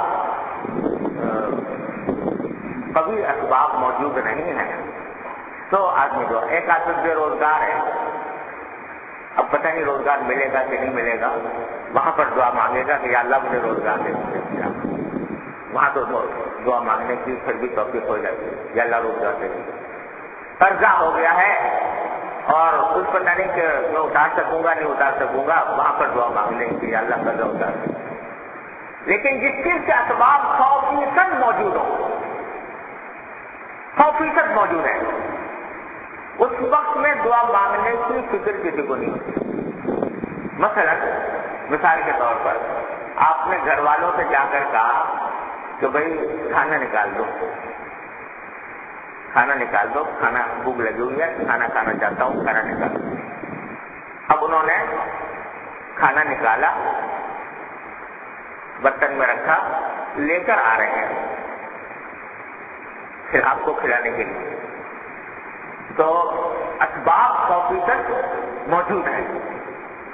Speaker 2: کبھی اسباب موجود نہیں ہیں, تو آدمی جو ایک آدمی بے روزگار ہے, اب پتہ نہیں روزگار ملے گا کہ نہیں ملے گا, وہاں پر دعا مانگے گا کہ یا اللہ مجھے روزگار دے دیا. وہاں تو دعا مانگنے کی پھر بھی توفیق ہو جاتی ہے, یا اللہ روزگار دے دیا. قرضہ ہو گیا ہے اور کچھ پتہ نہیں کہ میں اتار سکوں گا نہیں اتار سکوں گا, وہاں پر دعا مانگ لیں کہ یا اللہ قرضہ اتار دے. لیکن جس چیز کے اسباب 100% موجود ہوں, 100% موجود ہے, اس وقت میں دعا مانگنے کی فکر کسی کو نہیں ہوتی. مثلا مثال کے طور پر آپ نے گھر والوں سے جا کر کہا کہ بھائی کھانا نکال دو, کھانا نکال دو, کھانا بھوک لگی ہوئی ہے, کھانا کھانا چاہتا ہوں, کھانا نکال دو. اب انہوں نے کھانا نکالا, برتن میں رکھا, لے کر آ رہے ہیں پھر آپ کو کھلانے کے لیے. تو اسباب 100% موجود ہیں،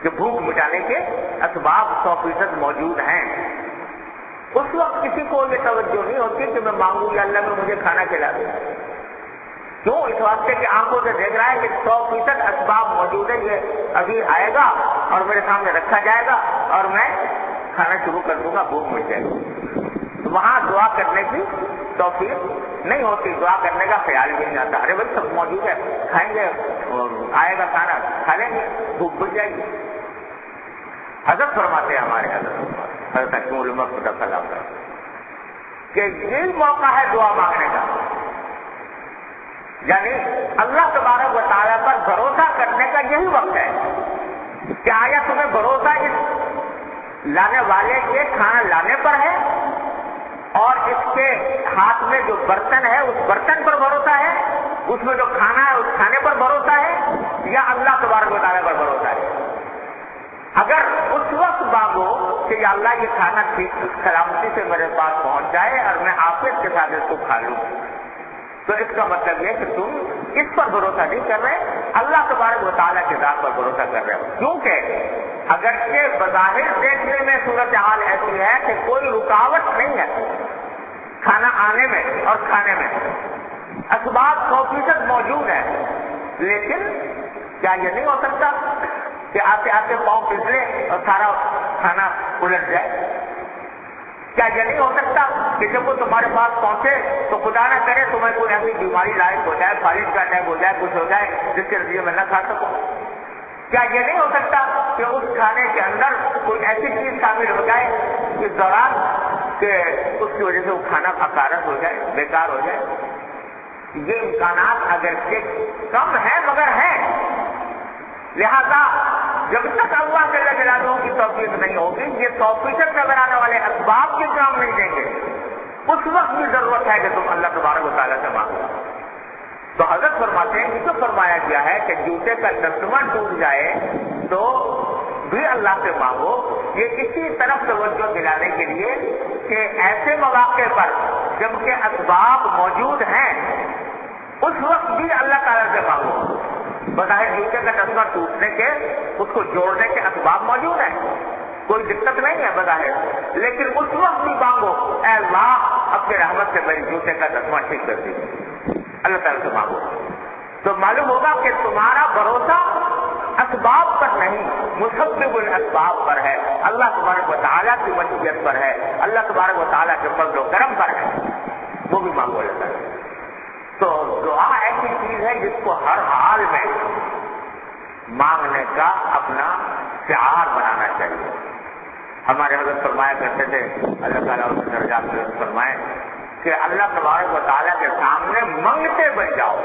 Speaker 2: کہ بھوک مٹانے کے اسباب 100% موجود ہیں۔ اس وقت کسی کو یہ توجہ نہیں ہوتی کہ میں مانگوں یا اللہ میں مجھے کھانا کھلا دے، کیوں؟ اس واسطے کہ آنکھوں سے دیکھ رہا ہے کہ 100% اسباب موجود ہے، یہ ابھی آئے گا اور میرے سامنے رکھا جائے گا اور میں کھانا شروع کر دوں گا، بھوک مٹ جائے گی۔ وہاں دعا کرنے کی توفیق نہیں ہوتی، دعا کرنے کا خیال بھی نہیں آتا، ارے بھائی سب موجود ہے، کھائیں گے، آئے گا کھانا کھا لیں گے، بھوک بج جائے گی۔ حضرت فرماتے ہیں ہمارے حضرت حکیم الامت خدا سلام کہ یہی موقع ہے دعا مانگنے کا، یعنی اللہ تبارک و تعالیٰ پر بھروسہ کرنے کا یہی وقت ہے کہ آیا تمہیں بھروسہ اس لانے والے کے کھانا لانے پر ہے اور اس کے ہاتھ میں جو برتن ہے اس برتن پر بھروسہ ہے، اس میں جو کھانا ہے اس کھانے پر بھروسہ ہے، یا اللہ تبارک و تعالیٰ پر بھروسہ ہے؟ اگر اس وقت مانگو کہ یا اللہ یہ کھانا ٹھیک سلامتی سے میرے پاس پہنچ جائے اور میں عافیت کے ساتھ اس کو کھا لوں، تو اس کا مطلب یہ کہ تم اس پر بھروسہ نہیں کر رہے، اللہ تبارک و تعالیٰ کی ذات پر بھروسہ کر رہے ہو۔ کیونکہ اگرچہ بظاہر دیکھنے میں صورتحال ایسی ہے کہ کوئی رکاوٹ نہیں ہے کھانا آنے میں اور کھانے میں، اسباب 100% موجود ہے، لیکن کیا یہ نہیں ہو سکتا کہ آتے آتے پاؤں پھسلے اور سارا کھانا الٹ جائے؟ کیا یہ نہیں ہو سکتا کہ جب وہ تمہارے پاس پہنچے تو خدا نہ کرے تمہیں کوئی ایسی بیماری لاحق ہو جائے، فالج کا اٹیک ہو جائے، کچھ ہو جائے جس کے نتیجے میں نہ کھا سکو؟ کیا یہ نہیں ہو سکتا کہ اس کھانے کے اندر کوئی ایسی چیز شامل ہو جائے اس دوران کہ اس کی وجہ سے وہ کھانا اکارت ہو جائے، بیکار ہو جائے؟ یہ امکانات اگرچہ کم ہیں مگر ہیں، لہذا جب تک اللہ جل جلالہ کی توفیق نہیں ہوگی یہ 100% نظر آنے والے اسباب کے کام نہیں دیں گے، اس وقت بھی ضرورت ہے کہ تم اللہ تبارک و تعالیٰ سے مانگو۔ تو حضرت فرماتے ہیں کہ جو فرمایا گیا ہے کہ جوتے کا دستمن ٹوٹ جائے تو بھی اللہ سے مانگو، یہ اسی طرف توجہ دلانے کے لیے کہ ایسے مواقع پر جبکہ اسباب موجود ہیں اس وقت بھی اللہ تعالیٰ سے مانگو۔ بظاہر جوتے کا دستمن ٹوٹنے کے اس کو جوڑنے کے اسباب موجود ہیں، کوئی دقت نہیں ہے بظاہر، لیکن اس وقت بھی مانگو اے اللہ اپنے رحمت سے میری جوتے کا دستمن ٹھیک کر دیجیے، اللہ تعالیٰ سے مانگو۔ تو معلوم ہوگا کہ تمہارا بھروسہ اسباب پر نہیں، مسبب الاسباب پر ہے، اللہ تبارک و تعالیٰ کی مشیت پر ہے، اللہ تبارک و تعالیٰ کے فضل و کرم پر ہے، وہ بھی مانگو اللہ تعالیٰ۔ تو دعا ایسی چیز ہے جس کو ہر حال میں مانگنے کا اپنا شعار بنانا چاہیے۔ ہمارے حضرت فرمایا کرتے تھے، اللہ تعالیٰ ان کے درجات میں فرمائے کہ اللہ تبارک و تعالیٰ کے سامنے منگتے بن جاؤ۔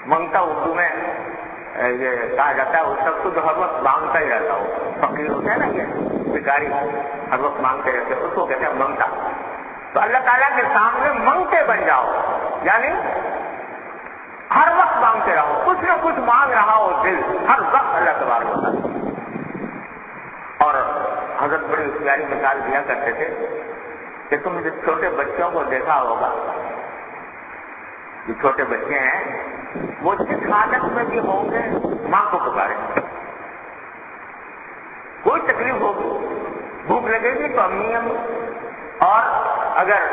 Speaker 2: منگتا اردو میں یہ کہا جاتا ہے اس شخص کو جو ہر وقت مانگتا ہی رہتا ہو، فقیر ہوتا ہے نا، یہ بھکاری ہر وقت مانگتے رہتے اس کو کہتے ہیں منگتا۔ تو اللہ تعالیٰ کے سامنے منگتے بن جاؤ، یعنی ہر وقت مانگتے رہو، کچھ نہ کچھ مانگ رہا ہو دل ہر وقت اللہ تبارک و تعالیٰ۔ اور حضرت بڑی پیاری مثال دیا کرتے تھے کہ تم جس چھوٹے بچوں کو دیکھا ہوگا، جو چھوٹے بچے ہیں وہ جس حالت میں بھی ہوں گے ماں کو پکاریں، کوئی تکلیف ہوگی، بھوک لگے گی تو امی امی، اور اگر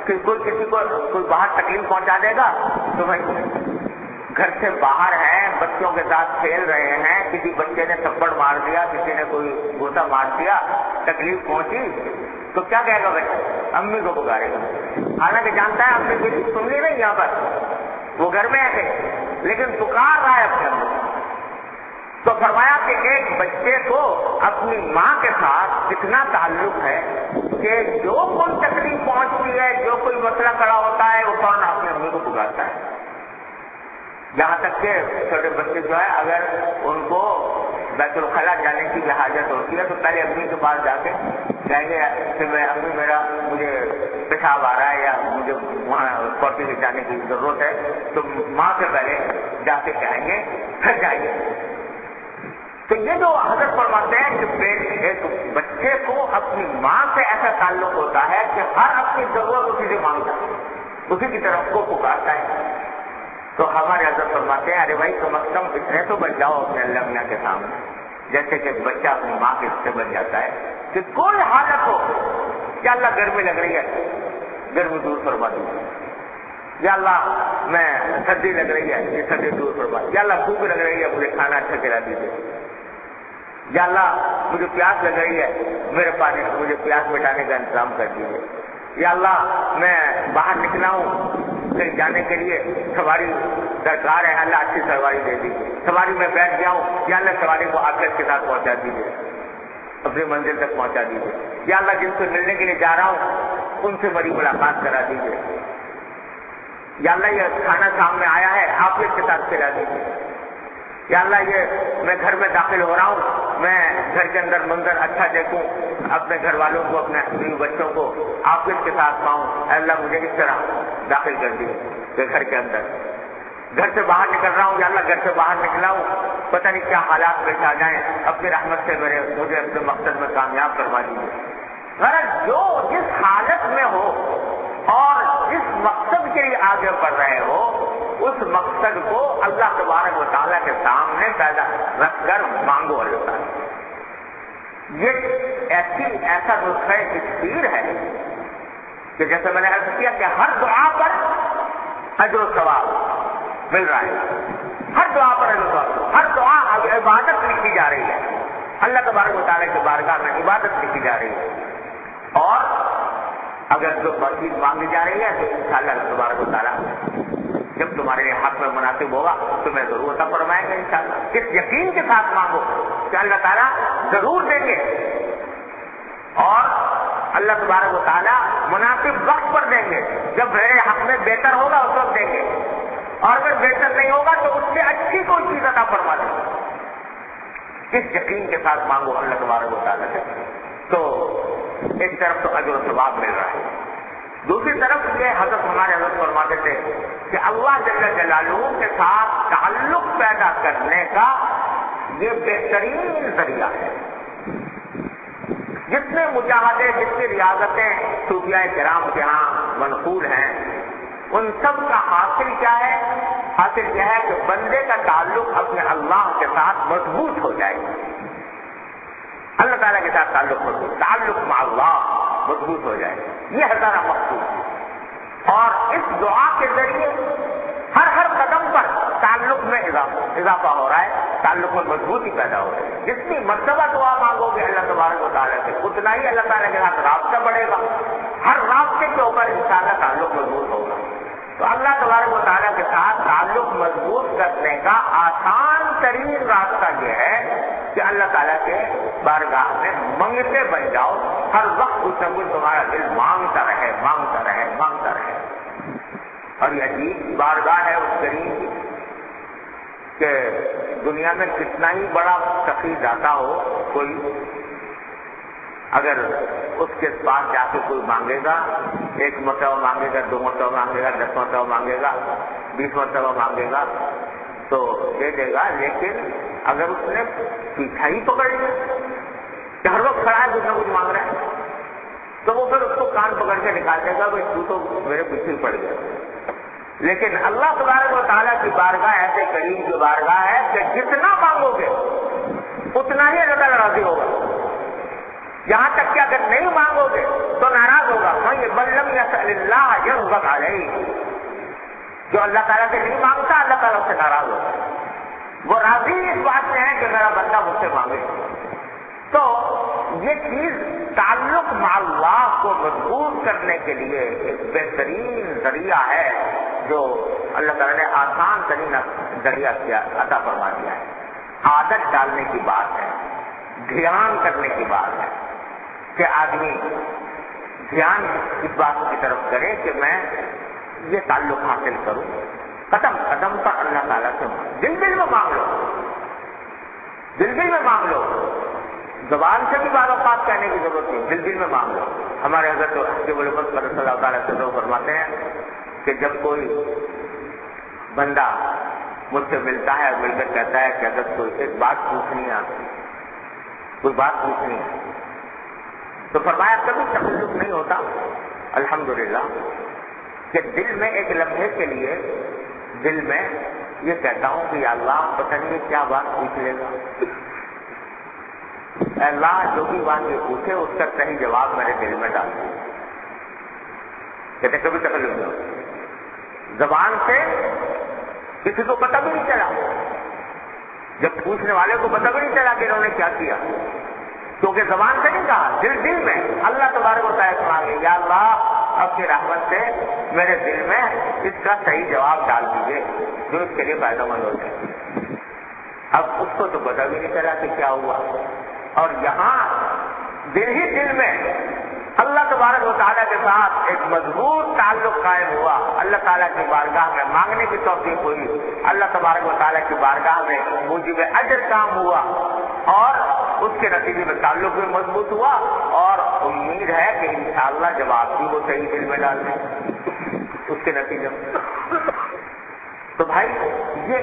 Speaker 2: کوئی کسی کو کوئی باہر تکلیف پہنچا دے گا تو بھائی گھر سے باہر ہیں، بچوں کے ساتھ کھیل رہے ہیں، کسی بچے نے تھپڑ مار دیا، کسی نے کوئی گوتا مار دیا، تکلیف پہنچی تو کیا کہے گا بچہ؟ امی کو پکارے گا، حالانکہ جانتا ہے امی کسی سن لی نہیں، یہاں پر وہ گھر میں ہے لیکن پکار رہا ہے اپنے امی۔ تو فرمایا کہ ایک بچے کو اپنی ماں کے ساتھ کتنا تعلق ہے کہ جو کوئی تکلیف پہنچتی ہے، جو کوئی مسئلہ کھڑا ہوتا ہے وہ فوراً اپنی امی کو پکارتا ہے۔ یہاں تک کہ چھوٹے بچے جو ہے اگر ان کو بیت الخلاء جانے کی حاجت ہوتی ہے تو پہلے امی کے پاس جا کے کہیں گے کہ میں امی مجھے پیشاب آ رہا ہے یا مجھے وہاں پوٹی میں جانے کی ضرورت ہے، تو ماں سے پہلے جا کے کہیں گے پھر جائیے۔ تو یہ جو حضرت فرماتے ہیں کہ ایک بچے کو اپنی ماں سے ایسا تعلق ہوتا ہے کہ ہر اپنی ضرورت اسی سے مانگتا ہے، اسی کی طرف کو پکارتا ہے۔ تو ارے بھائی کم از کم اتنے تو بن جاؤ اپنے اللہ میاں کے سامنے، جیسے کہ بچہ اپنی ماں کے سے بن جاتا ہے کہ کوئی حالت ہو کہ اللہ گرمی لگ رہی ہے گرمی دور فرما دیجیے، یا اللہ میں سردی لگ رہی ہے یہ سردی دور فرما دیجیے، یا اللہ بھوک لگ رہی ہے مجھے کھانا اچھا کھلا دیجیے، یا اللہ مجھے پیاس لگ رہی ہے میرے پانی مجھے پیاس مٹانے کا انتظام کر دیجیے، یا اللہ میں باہر نکلا ہوں کہیں جانے کے لیے سواری درکار ہے اللہ اچھی سواری دے دیجیے، سواری میں بیٹھ گیا ہوں یا اللہ سواری کو عافیت کے ساتھ پہنچا دیجیے، اپنی منزل تک پہنچا دیجیے، یا اللہ جن سے ملنے کے لیے جا رہا ہوں ان سے بڑی ملاقات کرا دیجیے، یا اللہ یہ کھانا سامنے آیا ہے عافیت کے ساتھ کھلا دیجیے، یا اللہ یہ میں گھر میں داخل ہو رہا ہوں میں گھر کے اندر منظر اچھا دیکھوں، اپنے گھر والوں کو اپنے بیوی بچوں کو عافیت کے ساتھ پاؤں، اللہ مجھے اس طرح داخل کر دیجیے گھر کے اندر، گھر سے باہر نکل رہا ہوں یا اللہ گھر سے باہر نکلا ہوں پتہ نہیں کیا حالات پیش آ جائیں، اپنی رحمت سے مجھے اپنے مقصد میں کامیاب کروا دیجیے۔ غرض جو جس حالت میں ہو اور جس مقصد کے لیے آگے بڑھ رہے ہو اس مقصد کو اللہ تبارک و تعالیٰ کے سامنے پیدا رکھ کر مانگو اللہ تعالیٰ۔ یہ ایسا نسخہ تکفیر ہے کہ جیسے میں نے عرض کیا کہ ہر دعا پر اجر و ثواب مل رہا ہے، ہر دعا پر اجر و ثواب، ہر دعا عبادت لکھی جا رہی ہے، اللہ تبارک و تعالیٰ کی بارگاہ میں عبادت لکھی جا رہی ہے، اور اگر جو چیز مانگی جا رہی ہے تو انشاءاللہ اللہ تبارک و تعالیٰ جب تمہارے لیے حق میں مناسب ہوگا تمہیں ضرور عطا فرمائیں گے انشاءاللہ۔ اس یقین کے ساتھ مانگو کہ اللہ تعالیٰ ضرور دیں گے، اور اللہ تبارک و تعالیٰ مناسب وقت پر دیں گے، جب میرے حق میں بہتر ہوگا اس وقت دیں گے، اور اگر بہتر نہیں ہوگا تو اس سے اچھی کوئی چیز عطا فرما دیں گے۔ اس یقین کے ساتھ مانگو اللہ تبارک و تعالیٰ سے، تو ایک طرف تو اجر و ثواب مل رہا ہے، دوسری طرف یہ حضرت ہمارے حضرت فرماتے تھے کہ اللہ جل جلالہ کے ساتھ تعلق پیدا کرنے کا یہ بہترین ذریعہ ہے۔ جتنے مجاہدے جتنی ریاضتیں صوفیاء کرام کے ہاں منقول ہیں ان سب کا حاصل کیا ہے؟ حاصل کیا ہے کہ بندے کا تعلق اپنے اللہ کے ساتھ مضبوط ہو جائے، اللہ تعالیٰ کے ساتھ تعلق مع اللہ مضبوط ہو جائے، یہ ہے سارا مقصود۔ اور اس دعا کے ذریعے ہر قدم پر تعلق میں اضافہ ہو رہا ہے، تعلق میں مضبوطی پیدا ہو رہی ہے۔ جتنی مرتبہ دعا مانگو گے اللہ تبارک و تعالیٰ سے اتنا ہی اللہ تعالیٰ کے ساتھ رابطہ بڑھے گا، ہر رابطے کے اوپر انشاءاللہ تعلق مضبوط ہوگا۔ تو اللہ تبارک و تعالیٰ کے ساتھ تعلق مضبوط کرنے کا آسان ترین راستہ یہ ہے کہ اللہ تعالیٰ کے بارگاہ میں منگتے بن جاؤ، ہر وقت کچھ نہ کچھ تمہارا دل مانگتا رہے۔ اور یہ عجیب بارگاہ ہے اس کریم کی کہ دنیا میں کتنا ہی بڑا سخی داتا ہو کوئی، اگر اس کے پاس جا کے کوئی مانگے گا، 1 مرتبہ مانگے گا، 2 مرتبہ مانگے گا، 10 مرتبہ مانگے گا، 20 مرتبہ مانگے گا تو دے دے گا، لیکن اگر اس نے پیچھا ہی پکڑ لیا کہ ہر وقت کھڑا ہے کچھ نہ کچھ مانگ رہا ہے تو وہ پھر اس کو کان پکڑ کے نکال دے گا، بھائی تو میرے پیچھے پڑ گیا۔ لیکن اللہ تبارک و تعالیٰ کی بارگاہ ایسے کریم کی بارگاہ ہے کہ جتنا مانگو گے اتنا ہی اللہ تعالیٰ راضی ہوگا، یہاں تک کہ اگر نہیں مانگو گے تو ناراض ہوگا۔ من لم یسأل اللہ یغضب علیہ، جو اللہ تعالیٰ سے نہیں مانگتا اللہ تعالیٰ سے ناراض ہوگا، وہ راضی اس بات میں ہے کہ میرا بندہ مجھ سے مانگے۔ تو یہ چیز تعلق مع اللہ کو مضبوط کرنے کے لیے ایک بہترین ذریعہ ہے جو اللہ تعالیٰ نے آسان ترین ذریعہ عطا فرما دیا ہے۔ عادت ڈالنے کی بات ہے، دھیان کرنے کی بات ہے کہ آدمی دھیان اس بات کی طرف کرے کہ میں یہ تعلق حاصل کروں، قدم قدم پر اللہ تعالیٰ سے دل میں مانگ لو، دل میں مانگ لو، زبان سے بھی بعض اوقات کہنے کی ضرورت نہیں، دل میں مانگ لو۔ ہمارے حضرت حکیم الامت صلی اللہ تعالیٰ سے فرماتے ہیں کہ جب کوئی بندہ مجھ سے ملتا ہے مل کر کہتا ہے کہ اگر کوئی ایک بات پوچھنی ہے، کوئی بات پوچھنی ہے، تو فرمایا کبھی تکلف نہیں ہوتا الحمدللہ کہ دل میں ایک لمحے کے لیے دل میں یہ کہتا ہوں کہ یا اللہ پتہ نہیں یہ کیا بات پوچھ لے گا، اے اللہ جو بھی بات یہ پوچھے اس کا صحیح جواب میرے دل میں ڈال دیں۔ کہتے کبھی تکلیف نہیں ہوتی، زبان سے کسی کو پتہ بھی نہیں چلا، جب پوچھنے والے کو پتہ بھی نہیں چلا کہ انہوں نے کیا کیا، کیونکہ زبان سے نہیں کہا، دل میں اللہ تبارک و تعالیٰ مانگے یا اللہ اپنی رحمت سے میرے دل میں اس کا صحیح جواب ڈال دیجیے جو اس کے لیے فائدہ مند ہو جائے۔ اب اس کو تو پتہ بھی نہیں چلا کہ کیا ہوا، اور یہاں دل ہی دل میں اللہ تبارک و تعالیٰ کے ساتھ ایک مضبوط تعلق قائم ہوا، اللہ تعالیٰ کی بارگاہ میں مانگنے کی توفیق ہوئی، اللہ تبارک و تعالیٰ کی بارگاہ میں موجب اجر کام ہوا، اور اس کے نتیجے میں تعلق بھی مضبوط ہوا، اور امید ہے کہ انشاءاللہ جب آپ بھی وہ صحیح دل میں ڈال دیں اس کے نتیجے میں۔ تو بھائی یہ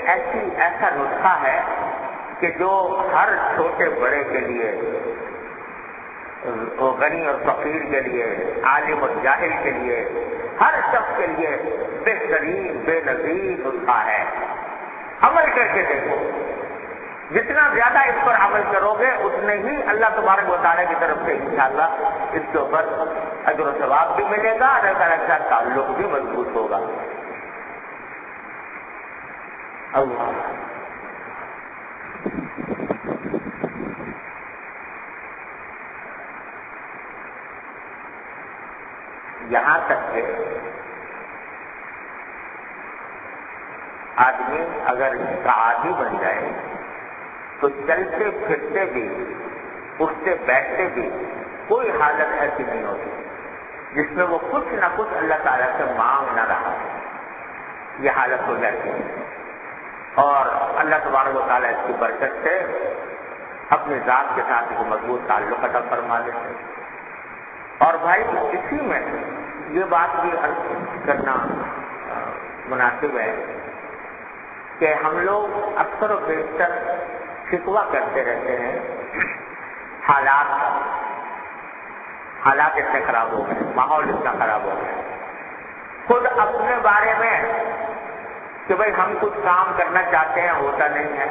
Speaker 2: ایسا نسخہ ہے کہ جو ہر چھوٹے بڑے کے لیے، غنی اور فقیر کے لیے، عالم اور جاہل کے لیے، ہر شخص کے لیے بہترین بے نظیر نسخہ ہے۔ عمل کر کے دیکھو، جتنا زیادہ اس پر عمل کرو گے اتنے ہی اللہ تبارک و تعالیٰ کی طرف سے انشاءاللہ اس کے اوپر اجر و ثواب بھی ملے گا، اللہ تعالیٰ کا تعلق بھی مضبوط ہوگا۔ اللہ یہاں تک کہ آدمی اگر اس کا عادی بن جائے تو چلتے پھرتے بھی، اٹھتے بیٹھتے بھی کوئی حالت ایسی نہیں ہوتی جس میں وہ کچھ نہ کچھ اللہ تعالیٰ سے مانگ نہ رہا، یہ حالت ہو جاتی ہے، اور اللہ تبارک و تعالیٰ اس کی برکت سے اپنی ذات کے ساتھ ایک مضبوط تعلق عطا فرما دیتے ہیں۔ اور بھائی اسی میں یہ بات بھی عرض کرنا مناسب ہے کہ ہم لوگ اکثر و بیشتر شکوہ کرتے رہتے ہیں حالات اتنے خراب ہو گئے، ماحول اتنا خراب ہو گیا، خود اپنے بارے میں کہ بھائی ہم کچھ کام کرنا چاہتے ہیں ہوتا نہیں ہے،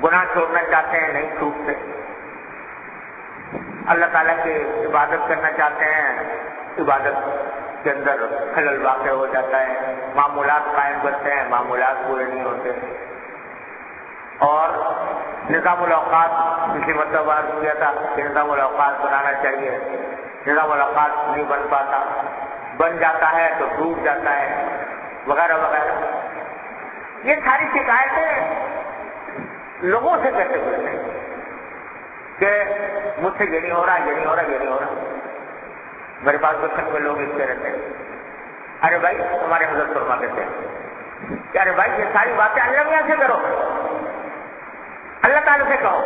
Speaker 2: گناہ چھوڑنا چاہتے ہیں نہیں چھوٹتے، اللہ تعالیٰ کی عبادت کرنا چاہتے ہیں عبادت کے اندر خلل واقع ہو جاتا ہے، معمولات قائم کرتے ہیں معمولات پورے نہیں ہوتے، اور نظام الاوقات کسی مرتبہ کیا تھا کہ نظام الاوقات بنانا چاہیے، نظام الاوقات نہیں بن پاتا، بن جاتا ہے تو ٹوٹ جاتا ہے وغیرہ وغیرہ۔ یہ ساری شکایتیں لوگوں سے کیسے کرتے ہیں کہ مجھ سے یہ نہیں ہو رہا، یہ نہیں ہو رہا، یہ نہیں ہو رہا۔ میرے پاس بچپن میں لوگ اس سے رہتے ہیں، ارے بھائی ہمارے حضرت فرما دیتے ہیں کہ ارے بھائی یہ ساری باتیں اللہ میاں سے کرو، اللہ تعالیٰ سے کہو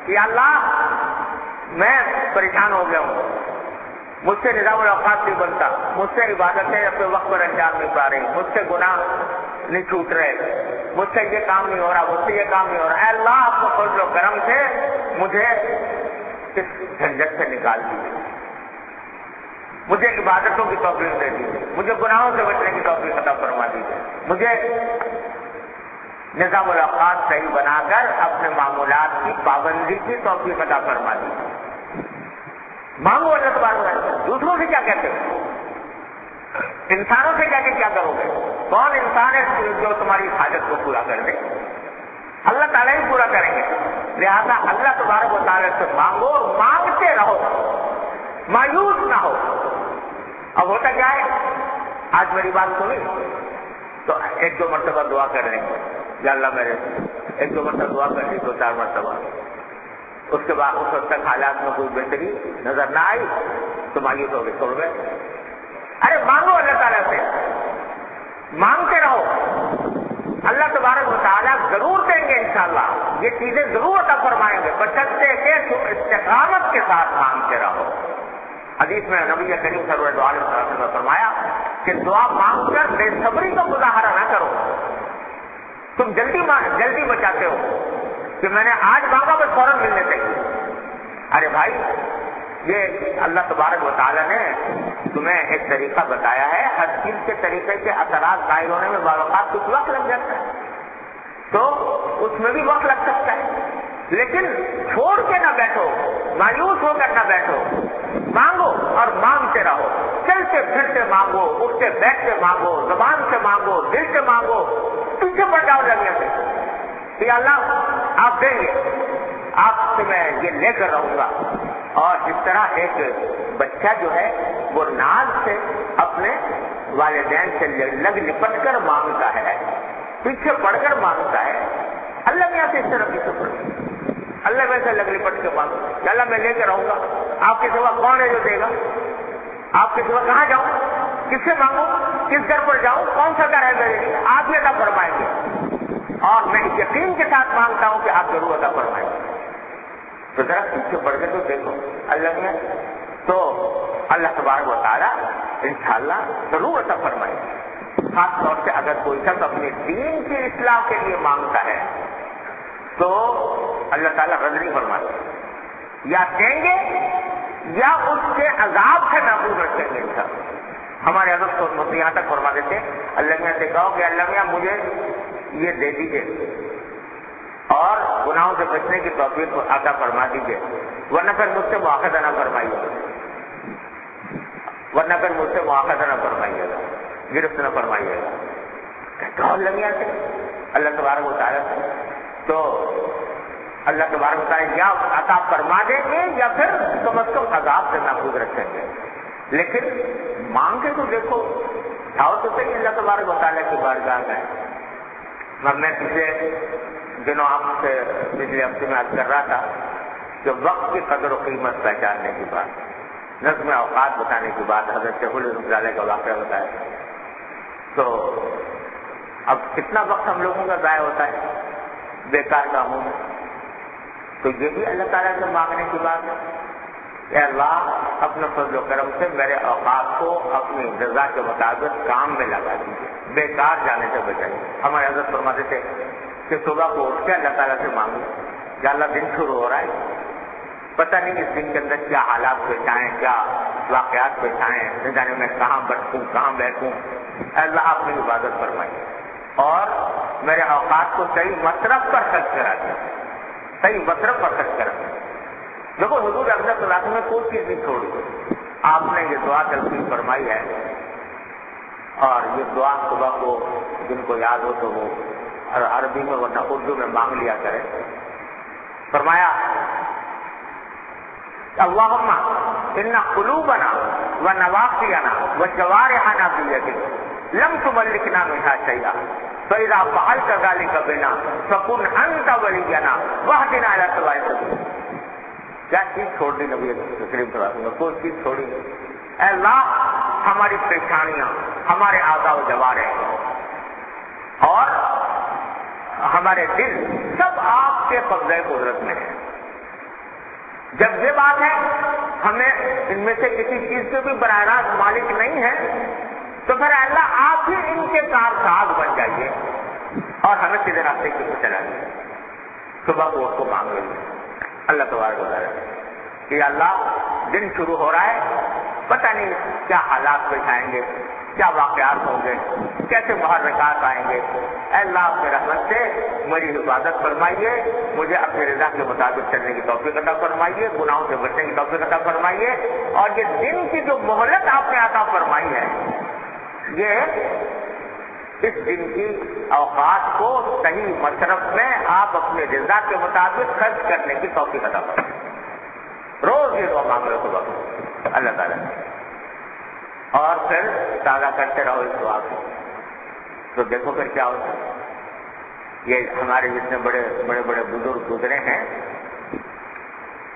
Speaker 2: کہ اللہ میں پریشان ہو گیا ہوں، مجھ سے نظام الاوقات نہیں بنتا، مجھ سے عبادتیں اپنے وقت پر انجام نہیں پا رہی، مجھ سے گناہ نہیں چھوٹ رہے، مجھ سے یہ کام نہیں ہو رہا، مجھ سے یہ کام نہیں ہو رہا، اے اللہ آپ کو فضل و کرم سے مجھے اس جھنجٹ سے نکال دیجیے، مجھے عبادتوں کی توفیق دے دیجیے، مجھے گناہوں سے بچنے کی توفیق عطا فرما دیجیے، مجھے نظام الاوقات صحیح بنا کر اپنے معمولات کی پابندی کی توفیق عطا فرما دیجیے۔ مانگو اللہ تبارک و تعالیٰ، دوسروں سے کیا کہتے ہیں، انسانوں سے کیا کہ کیا کرو گے؟ کون انسان ہے جو تمہاری حاجت کو پورا کر دے؟ اللہ تعالیٰ ہی پورا کریں گے، لہذا اللہ تبارک و تعالیٰ سے مانگو اور مانگتے رہو، مایوس نہ ہو۔ اب ہوتا کیا ہے، آج میری بات سنی تو ایک دو مرتبہ دعا کر رہے ہیں یا اللہ میرے، ایک دو مرتبہ دعا کر لی، دو چار مرتبہ، اس کے بعد اس وقت تک حالات میں کوئی بہتری نظر نہ آئی تو مایوس ہو گئے، چھوڑ گئے۔ ارے مانگو اللہ تعالیٰ سے، مانگتے رہو، اللہ تبارک و تعالیٰ ضرور دیں گے انشاءاللہ، یہ چیزیں ضرور عطا فرمائیں گے، بشرطے کہ استقامت کے ساتھ مانگتے رہو۔ حدیث میں نبی کریم صلی اللہ علیہ وسلم نے فرمایا کہ دعا مانگ کر بے صبری کا مظاہرہ نہ کرو، تم جلدی بچاتے ہو کہ میں نے آج مانگا بس فوراً ملنے چاہیے۔ ارے بھائی یہ اللہ تبارک و تعالیٰ نے تمہیں ایک طریقہ بتایا ہے، ہر چیز کے طریقے کے اثرات ظاہر ہونے میں بعض اوقات کچھ وقت لگ جاتا ہے، تو اس میں بھی وقت لگ سکتا ہے، لیکن چھوڑ کے نہ بیٹھو، مایوس ہو کر نہ بیٹھو، مانگو اور مانگتے رہو، چلتے پھرتے مانگو، اٹھتے بیٹھتے مانگو، زبان سے مانگو، دل سے مانگو، پیچھے پڑ جاؤ لگنے سے کہ اللہ آپ دیں گے، آپ سے میں یہ لے کر رہوں گا۔ اور جس طرح ایک بچہ جو ہے وہ ناز سے اپنے والدین سے لگ لپٹ کر مانگتا ہے، پیچھے پڑ کر مانگتا ہے، اللہ میاں سے اس طرح پیچھے پڑ، اللہ میں سے لگ لپٹ کے مانگو کہ اللہ میں لے کے رہوں گا، آپ کے سوا کون ہے جو دے گا، آپ کے سوا کہاں جاؤں، کس سے مانگوں، کس گھر پر جاؤں، کون سا گھر ہے میرے لیے، آپ یہ عطا فرمائیں گے، اور میں اس یقین کے ساتھ مانگتا ہوں کہ آپ ضرور عطا فرمائیں گے۔ تو ذرا پیچھے پڑھ کے تو دیکھو اللہ میں، تو اللہ تبارک و تعالیٰ انشاءاللہ ضرور عطا فرمائے گا۔ خاص طور سے اگر کوئی شخص اپنے دین کی اصلاح کے لیے مانگتا ہے تو اللہ تعالیٰ رد نہیں فرماتے، یا دیں گے یا اس کے عذاب سے محفوظ رکھیں گے انشاءاللہ۔ ہمارے حضرت یہاں تک فرما دیتے اللہ میاں سے کہو کہ اللہ میاں مجھے یہ دے دیجیے اور گناہوں سے بچنے کی توفیق عطا فرما دیجیے، ورنہ پھر مجھ سے مواخذہ نہ فرمائیے، ورنہ پھر مجھ سے مواخذہ نہ فرمائیے گا، گرفت نہ فرمائیے گا۔ کہو اللہ میاں سے، اللہ تبارک و تعالیٰ سے، تو اللہ تبارک و تعالیٰ یا عطا فرما دیں گے یا پھر کم از کم عذاب سے محفوظ رکھیں گے۔ لیکن مانگ کے تو دیکھو، جاؤ تو صحیح اللہ تبارک و تعالیٰ کی بارگاہ میں۔ میں پچھلے دنوں آپ سے پچھلے ہفتے میں عرض کر رہا تھا کہ وقت کی قدر و قیمت پہچاننے کی بات، نظم اوقات بتانے کی بات، حضرت شیخ الرحمۃ کا واقعہ بتایا۔ تو اب کتنا وقت ہم لوگوں کا ضائع ہوتا ہے بیکار کاموں میں، تو یہ بھی اللہ تعالیٰ سے مانگنے کی بات ہے کہ اللہ اپنے فضل و کرم سے میرے اوقات کو اپنی رضا کے مطابق کام میں لگا دیجیے، بیکار جانے سے بچائیے۔ ہمارے حضرت فرماتے تھے کہ صبح کو اٹھ کے اللہ تعالیٰ سے مانگو کہ اللہ دن شروع ہو رہا ہے، پتہ نہیں اس دن کے اندر کیا حالات پیش آئیں، کیا واقعات پیش آئیں، نہ جانے میں کہاں بچوں کہاں بیٹھوں، اللہ آپ نے عبادت فرمائی اور میرے اوقات کو صحیح مصرف پر خرچ کرا دیا، صحیح مصرف پر خرچ کرا دیا۔ دیکھو حضور اقدس صلی اللہ علیہ وسلم نے کوئی چیز نہیں چھوڑی، آپ نے یہ دعا تلقین فرمائی ہے، اور یہ دعا صبح کو جن کو یاد ہو تو وہ عربی میں ورنہ اردو میں مانگ لیا کرے۔ فرمایا اللہم ان قلوبنا ونواصینا وجوارحنا بیدک لم تملکنا منہا شیئا فاذا فعلت ذلک بنا فکن انت ولینا واہدنا الی سواء السبیل۔ کیا چیز چھوڑ دی نبی کریم صلی اللہ علیہ وسلم، کوئی چیز چھوڑی؟ اے اللہ ہماری پیشانیاں، ہمارے اعضاء و جوارح اور ہمارے دل سب آپ کے قبضۂ قدرت میں ہے۔ جب یہ بات ہے ہمیں ان میں سے کسی چیز کے بھی براہ راست مالک نہیں ہے تو پھر اللہ آپ ہی ان کے کارساز بن جائیے اور ہمیں سیدھے راستے کی طرف چلائیے۔ صبح کو اس کو مانگ لیجیے اللہ تبارک و تعالیٰ کہ اللہ دن شروع ہو رہا ہے، پتہ نہیں کیا حالات پیش آئیں گے، کیا واقعات ہوں گے، کیسے محرکات آئیں گے، اے اللہ اپنے رحمت سے میری حفاظت فرمائیے، مجھے اپنے رضا کے مطابق چلنے کی توفیق عطا فرمائیے، گناہوں سے بچنے کی توفیق عطا فرمائیے، اور یہ دن کی جو مہلت آپ نے عطا فرمائی ہے یہ اس دن کی اوقات کو صحیح مصرف میں آپ اپنے رضا کے مطابق خرچ کرنے کی توفیق عطا فرمائیے۔ روز یہ دعا مانگ رہے صبح اللہ تعالیٰ اور پھر تازہ کرتے رہو اس دعا کو، تو دیکھو پھر کیا ہوتا ہے۔ یہ ہمارے جتنے بڑے بڑے بزرگ گزرے ہیں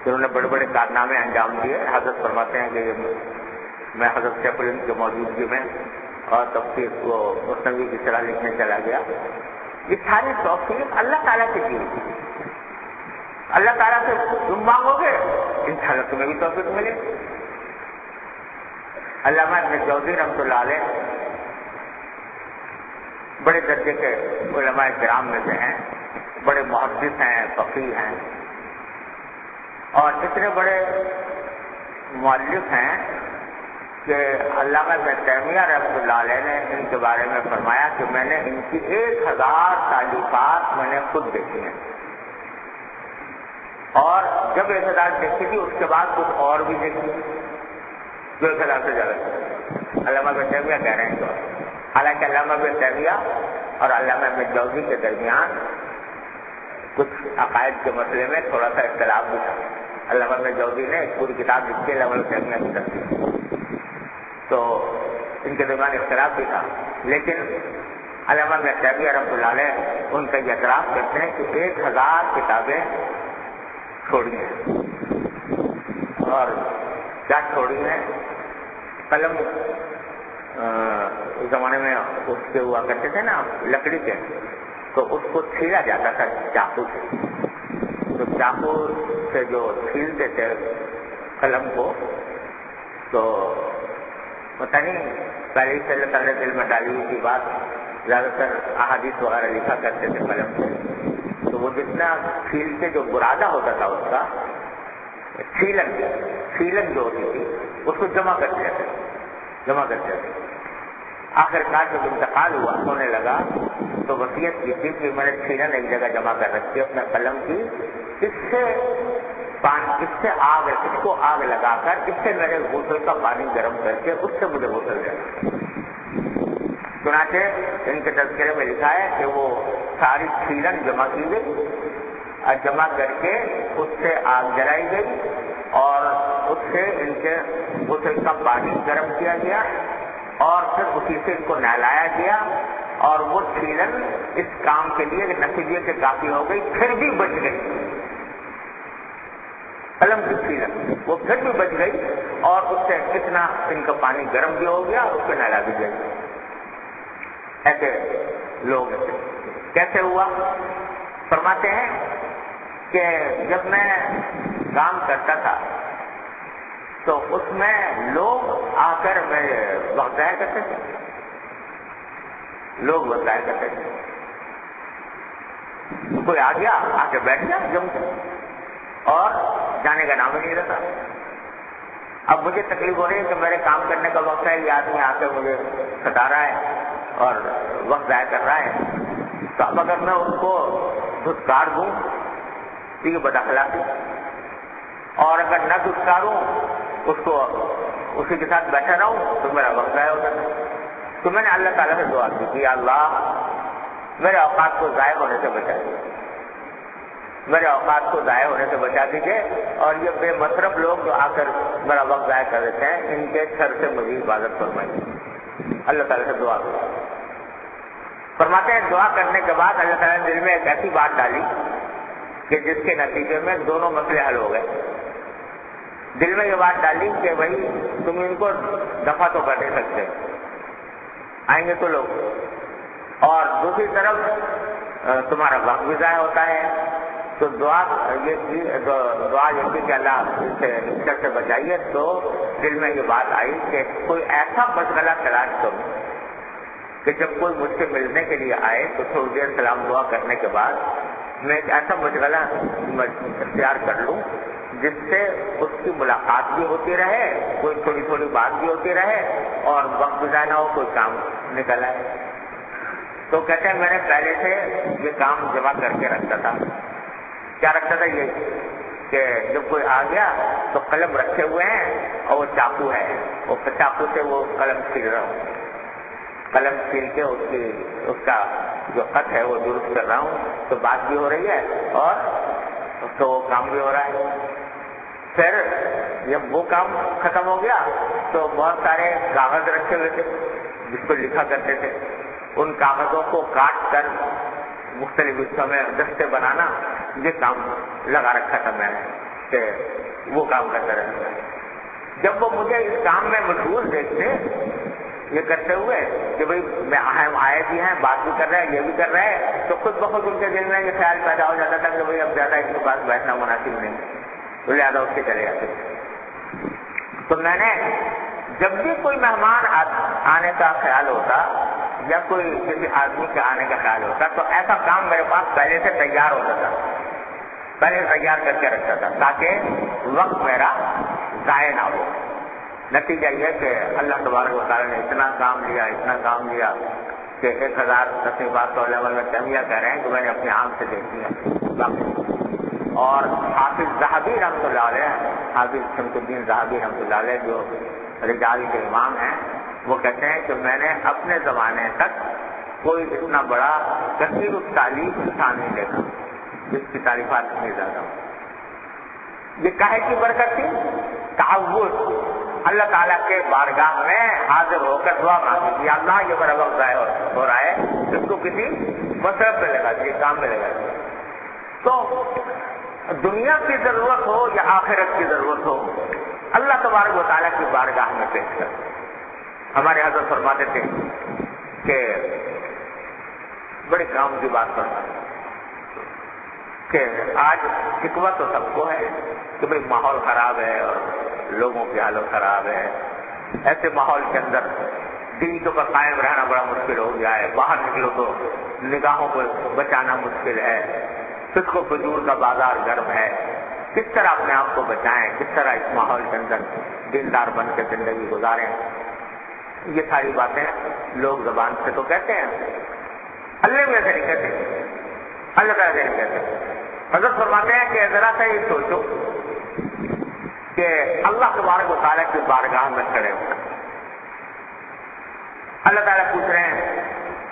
Speaker 2: جنہوں نے بڑے بڑے کارنامے انجام دیے، حضرت فرماتے ہیں کہ میں حضرت شیخ الہند کی موجودگی میں اور تفسیر کو مثنوی کی طرح لکھنے چلا گیا، یہ ساری توفیق اللہ تعالیٰ سے دی تھی۔ اللہ تعالیٰ سے تم مانگو گے انشاءاللہ تمہیں بھی توفیق ملے۔ علامہ ابن جوزی رحمۃ اللہ علیہ بڑے درجے کے علماء کرام میں سے ہیں، بڑے محدث ہیں، فقیہ ہیں، اور اتنے بڑے مؤلف ہیں کہ علامہ ابن تیمیہ رحمۃ اللہ علیہ نے ان کے بارے میں فرمایا کہ میں نے ان کی 1000 تالیفات میں نے خود دیکھی ہیں، اور جب 1000 دیکھی تھی اس کے بعد کچھ اور بھی دیکھی جو 1000 سے زیادہ علامہ ابن تیمیہ کہہ رہے ہیں تو، حالانکہ علامہ ابن تیمیہ اور علامہ ابن جوزی کے درمیان کچھ عقائد کے مسئلے میں تھوڑا سا اختلاف بھی تھا۔ علامہ ابن جوزی نے ایک پوری کتاب لکھی علامہ ابن تیمیہ کی تفسیر، تو ان کے درمیان اختلاف بھی تھا، لیکن علامہ ابن تیمیہ رحمۃ اللہ علیہ ان کا یہ اعتراف کرتے ہیں کہ 1000 کتابیں چھوڑی ہیں، اور کیا چھوڑی ہیں؟ قلم اس زمانے میں اس کے ہوا کرتے تھے نا لکڑی کے، تو اس کو چھیلا جاتا تھا چاقو سے، تو چاقو سے جو چھیلتے تھے قلم کو، تو پتہ نہیں پہلے سے اللہ تعالیٰ دل میں ڈالی ہوئی کی بات، زیادہ تر احادیث وغیرہ لکھا کرتے تھے قلم سے، تو وہ جتنا چھیل کے جو برادہ ہوتا تھا اس کا چھیلن جو ہوتی تھی اس کو جمع کرتے تھے۔ آخر کار جب انتقال ہوا ہونے لگا تو وصیت کی تھی کہ میں نے چھیلن ایک جگہ جمع کر رکھی اپنے قلم کی، اس کو آگ لگا کر اس سے میرے غسل کا پانی گرم کر کے اس سے مجھے غسل دینا۔ چنانچہ ان کے تذکرے میں لکھا ہے کہ وہ ساری چھیلن جمع کی گئی اور جمع کر کے اس سے آگ جلائی گئی، اور اس سے ان کے غسل کا پانی گرم کیا گیا، اور پھر اسی سے ان کو نہلایا گیا، اور وہ چھیلن اس کام کے لیے نتیجے کے کافی ہو گئی، پھر بھی بچ گئی، قلم کی چھیلن وہ پھر بھی بچ گئی، اور اس سے اتنا ان کا پانی گرم بھی ہو گیا، اس کو نہلا بھی گئی۔ ایسے لوگ کیسے ہوا؟ فرماتے ہیں کہ جب میں کام کرتا تھا تو اس میں لوگ آ کر میرے وقت ضائع کرتے تھے، کوئی آ گیا آ کے بیٹھ گیا جم کے، اور جانے کا نام ہی نہیں رہتا۔ اب مجھے تکلیف ہو رہی ہے کہ میرے کام کرنے کا وقت ہے، یہ آدمی آ کے مجھے ستا رہا ہے اور وقت ضائع کر رہا ہے، تو اب اگر میں اس کو دھتکار دوں تو یہ بداخلاقی، اور اگر نہ دھتکاروں اس کو اسی کے ساتھ بیٹھا رہوں تو میرا وقت ضائع ہوتا ہے۔ تو میں نے اللہ تعالیٰ سے دعا کی کہ اللہ میرے اوقات کو ضائع ہونے سے بچا دیجیے، اور یہ بے مصرف لوگ جو آ کر میرا وقت ضائع کر دیتے ہیں ان کے شر سے مجھے حفاظت فرمائیے۔ اللہ تعالیٰ سے دعا کی۔ فرماتے ہیں دعا کرنے کے بعد اللہ تعالیٰ نے دل میں ایک ایسی بات ڈالی کہ جس کے نتیجے میں دونوں مسئلے حل ہو گئے۔ دل میں یہ بات ڈالی کہ بھائی تم ان کو دفع تو کر نہیں سکتے، آئیں گے تو لوگ، اور دوسری طرف تمہارا وقت بھی ضائع ہوتا ہے، تو دعا یہ تھی کہ اللہ سے شر سے بچائیے۔ تو دل میں یہ بات آئی کہ کوئی ایسا مشغلہ تلاش کروں کہ جب کوئی مجھ سے ملنے کے لیے آئے تو تھوڑی دیر سلام دعا کرنے کے بعد میں ایک ایسا مشغلہ اختیار کر لوں جس سے اس کی ملاقات بھی ہوتی رہے، کوئی تھوڑی تھوڑی بات بھی ہوتی رہے، اور وقت بھی ضائع نہ ہو، کوئی کام نکل آئے۔ تو کہتے ہیں میں نے پہلے سے یہ کام جمع کر کے رکھتا تھا۔ کیا رکھتا تھا؟ یہ کہ جب کوئی آ گیا تو قلم رکھے ہوئے ہیں اور وہ چاقو ہے، اور چاقو سے وہ قلم چھیل رہا ہوں، قلم چھیل کے اس کا جو خط ہے وہ درست کر رہا ہوں، تو بات بھی ہو رہی ہے اور تو وہ کام بھی ہو رہا ہے۔ پھر جب وہ کام ختم ہو گیا تو بہت سارے کاغذ رکھے ہوئے تھے جس کو لکھا کرتے تھے، ان کاغذوں کو کاٹ کر مختلف حصوں میں دستے بنانا، یہ کام لگا رکھا تھا میں نے کہ وہ کام کرتا رہتا۔ جب وہ مجھے اس کام میں مشغول دیکھتے یہ کرتے ہوئے کہ بھائی میں ہم آئے بھی ہیں، بات بھی کر رہے ہیں، یہ بھی کر رہے ہیں، تو خود بخود ان کے دل میں یہ خیال پیدا ہو جاتا تھا کہ بھائی اب زیادہ اس کے پاس بیٹھنا مناسب نہیں، تو لہٰذا اس کے چلے جاتے۔ تو میں نے جب بھی کوئی مہمان آنے کا خیال ہوتا یا کوئی کسی آدمی کے آنے کا خیال ہوتا تو ایسا کام میرے پاس پہلے سے تیار ہوتا تھا، پہلے تیار کر کے رکھتا تھا تاکہ وقت میرا ضائع نہ ہو. نتیجہ یہ کہ اللہ تبارک و تعالیٰ نے اتنا کام لیا کہ 1000 تصنیفات تو علماء تیمیہ کہہ رہے ہیں کہ میں نے اپنی آنکھ سے دیکھی ہے. اور حافظ ذہبی رحمۃ اللہ علیہ، حافظ شمس الدین ذہبی رحمۃ اللہ علیہ جو رجال کے امام ہیں، وہ کہتے ہیں کہ میں نے اپنے زمانے تک کوئی اتنا بڑا کثیر التالیف انسان نہیں دیکھا جس کی تعریفات اتنی زیادہ ہوں. یہ کاہے کی برکت تھی؟ تعوذ، اللہ تعالیٰ کے بارگاہ میں حاضر ہو کر دعا مانگی کہ اللہ یہ میرا وقت ضائع ہو رہا ہے، اس کو کسی مصرف میں لگا دیجیے، کام میں لگا دیجیے. تو دنیا کی ضرورت ہو یا آخرت کی ضرورت ہو، اللہ تبارک و تعالیٰ کی بارگاہ میں پیش کر. ہمارے حضرت فرماتے تھے کہ بڑے کام کی بات فرماتے کہ آج شکوہ تو سب کو ہے کہ بھئی ماحول خراب ہے اور لوگوں کی حالت خراب ہے. ایسے ماحول کے اندر دین کے اوپر قائم رہنا بڑا مشکل ہو گیا ہے. باہر نکلو تو نگاہوں کو بچانا مشکل ہے. فسق و فجور کا بازار گرم ہے. کس طرح اپنے آپ کو بچائیں، کس طرح اس ماحول کے اندر دیندار بن کے زندگی گزاریں. یہ ساری باتیں لوگ زبان سے تو کہتے ہیں، اللہ میں سے نہیں کہتے، اللہ تعالیٰ سے نہیں کہتے. حضرت فرماتے ہیں کہ ذرا سا یہ سوچو کہ اللہ تبارک و تعالیٰ کی بارگاہ میں کھڑے ہو، اللہ تعالیٰ پوچھ رہے ہیں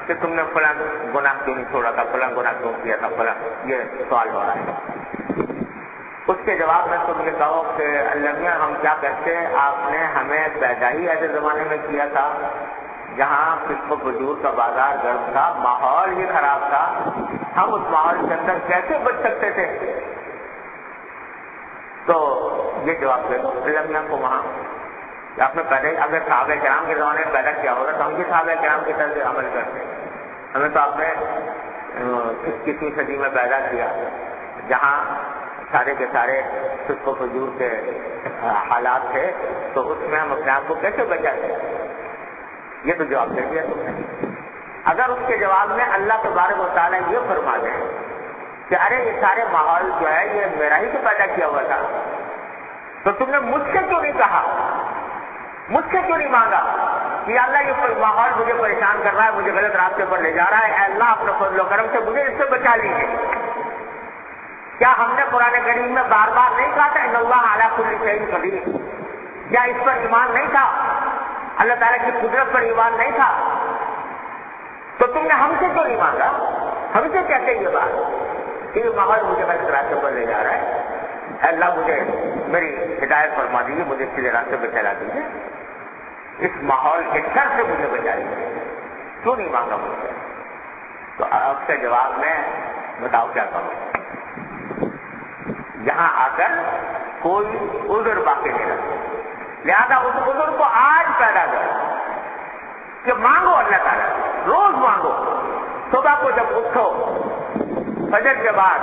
Speaker 2: کہ تم نے فلاں گناہ کیوں نہیں چھوڑا تھا، فلاں گناہ کیوں کیا تھا، فلاں، یہ سوال ہو رہا ہے. اس کے جواب میں تم یہ کہو کہ اللہ میاں ہم کیا کہتے ہیں، آپ نے ہمیں پیدا ہی ایسے زمانے میں کیا تھا جہاں فسق و فجور کا بازار گرم تھا، ماحول ہی خراب تھا. ہم اس ماحول کے اندر کیسے بچ سکتے تھے؟ تو یہ جواب دے دو اللہ میاں کو وہاں کہ آپ نے پیدا ہی، اگر صحابہ کرام کے زمانے میں پیدا کیا ہوگا تو ہم بھی صحابہ کرام کی طرح سے عمل کرتے. ہمیں تو آپ نے 21ویں صدی میں پیدا کیا جہاں سارے کے سارے فسق و فجور کے حالات تھے، تو اس میں ہم اپنے آپ کو کیسے بچاتے؟ یہ تو جواب دے دیا تم نے. اگر اس کے جواب میں اللہ تبارک و تعالیٰ یہ فرما دیں کہ ارے یہ سارے ماحول جو ہے یہ میرا ہی تو پیدا کیا ہوا تھا، تو تم نے مجھ سے کیوں نہیں کہا، مجھ سے کیوں نہیں مانگا کہ اللہ یہ ماحول مجھے پریشان کر رہا ہے، مجھے غلط راستے پر لے جا رہا ہے، اے اللہ اپنے فضل و کرم سے مجھے اس سے بچا لیجیے. کیا ہم نے قرآن کریم میں بار بار نہیں کہا تھا ان اللہ علی کل شیء قدیر؟ کیا اس پر ایمان نہیں تھا؟ اللہ تعالیٰ کی قدرت پر ایمان نہیں تھا؟ تو تم نے ہم سے کیوں نہیں مانگا؟ ہم سے کہتے یہ بات کہ یہ ماحول مجھے غلط راستے پر لے جا رہا ہے، اے اللہ مجھے میری ہدایت فرما دیجیے، مجھے سیدھے راستے پہ چلا دیجیے، اس ماحول کے شر سے مجھے بچا لیجیے. کیوں نہیں مانگا مجھ سے؟ تو اب سے جواب میں بتاؤ کیا کروں. یہاں آ کر کوئی عذر باقی نہیں رکھتا، لہذا اس عذر کو آج پیدا کرو کہ مانگو اللہ تعالیٰ، روز مانگو. صبح کو جب اٹھو فجر کے بعد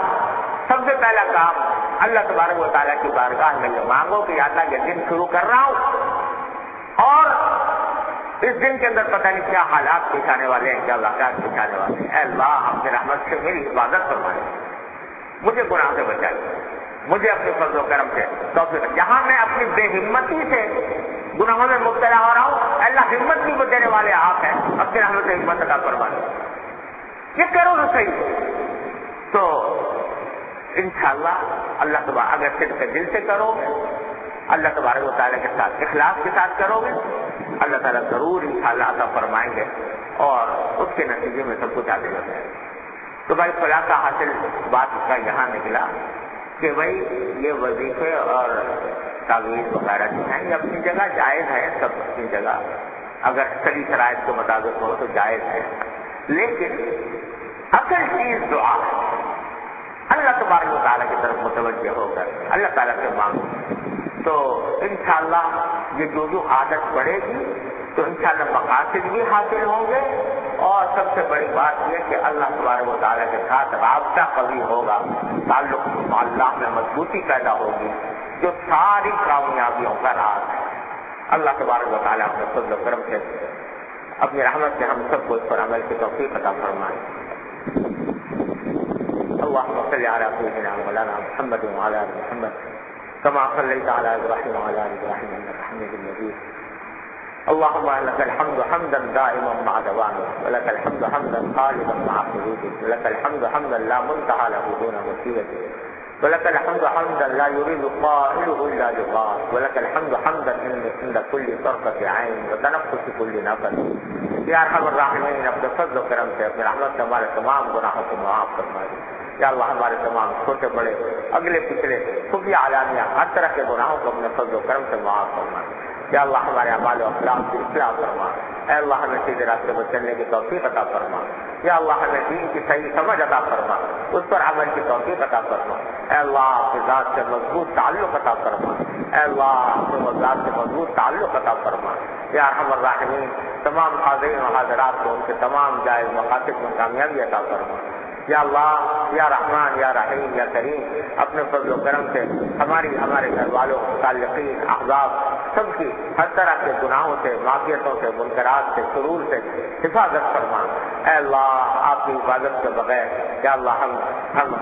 Speaker 2: سب سے پہلا کام اللہ تبارک و تعالیٰ کی بارگاہ میں مانگو کہ یا اللہ یہ دن شروع کر رہا ہوں اور اس دن کے اندر پتہ نہیں کیا حالات پیش آنے والے ہیں، کیا واقعات پیش آنے والے ہیں. اے اللہ اپنی رحمت سے میری حفاظت فرمائے، مجھے گناہ سے بچائیے، مجھے اپنے فضل و کرم سے توفیق. جہاں میں اپنی بے ہمتی سے گناہوں میں مبتلا ہو رہا ہوں، اللہ ہمت بھی وہ دینے والے آپ ہیں، اپنی رحمت سے ہمت عطا فرمائے. یہ کرو تو صحیح. تو انشاءاللہ اللہ تبارک اگر صدق کے دل سے کرو گے، اللہ تبارک و تعالیٰ کے ساتھ اخلاص کے ساتھ کرو گے، اللہ تعالیٰ ضرور انشاءاللہ عطا فرمائیں گے اور اس کے نتیجے میں سب کچھ آگے بڑھے. تو بھائی خلاصہ حاصل بات کا یہاں نکلا کہ بھائی یہ وظیفے اور تعویذ وغیرہ جو ہیں یہ اپنی جگہ جائز ہے، سب اپنی جگہ اگر صحیح شرائط کے مطابق ہو تو جائز ہے، لیکن اصل چیز دعا ہے. اللہ تبارک و تعالیٰ کی طرف متوجہ ہو کر اللہ تعالیٰ سے مانگو تو انشاءاللہ یہ جو عادت پڑے گی تو انشاءاللہ مقاصد بھی حاصل ہوں گے، اور سب سے بڑی بات یہ کہ اللہ تبارک و تعالیٰ کے ساتھ رابطہ قوی ہوگا، تعلق اللہ میں مضبوطی پیدا ہوگی، جو ساری کامیابیوں کا راز ہے. اللہ تبارک و تعالیٰ اپنے فضل و کرم سے اپنی رحمت سے ہم سب کو اس پر عمل کی توفیق عطا فرمائے. اللهم صل على سيدنا مولانا محمد وعلى آل محمد كما صليت على إبراهيم وعلى آل إبراهيم إنك حميد مجيد اللهم لك الحمد حمدا دائما مع دوامه ولك الحمد حمدا خالدا مع خلوده ولك الحمد حمدا لا منتهى له دون مشيئته ولك الحمد حمدا لا يريد قائله إلا لقاء ولك الحمد حمدا عند كل طرفة عين وتنفس كل نفس یا ارحم الراحمین اپنے فضل و کرم سے اپنے رحمت سے ہمارے تمام گناہوں کو معاف فرما دے یا اللہ ہمارے تمام چھوٹے بڑے اگلے پچھلے خفیہ علانیہ ہر طرح کے گناہوں کو اپنے فضل و کرم سے معاف فرما دے یا اللہ ہمارے اعمال و اخلاق کی اصلاح فرما اے اللہ ہمیں سیدھے راستے پر چلنے کی توفیق عطا فرما یا اللہ ہمیں دین کی صحیح سمجھ عطا فرما اس پر عمل کی توفیق عطا فرما اے اللہ اپنے ذات سے مضبوط تعلق عطا فرما اے اللہ اپنے ذات سے مضبوط تعلق عطا فرما یا ارحم الراحمین تمام حاضرین و حاضرات کو ان کے تمام جائز مقاصد میں کامیابی عطا فرما یا اللہ یا رحمان یا رحیم یا کریم اپنے فضل و کرم سے ہمارے گھر والوں متعلقین احباب سب کی ہر طرح کے گناہوں سے معصیتوں سے منکرات سے شرور سے حفاظت فرما اے اللہ آپ کی حفاظت کے بغیر یا اللہ ہم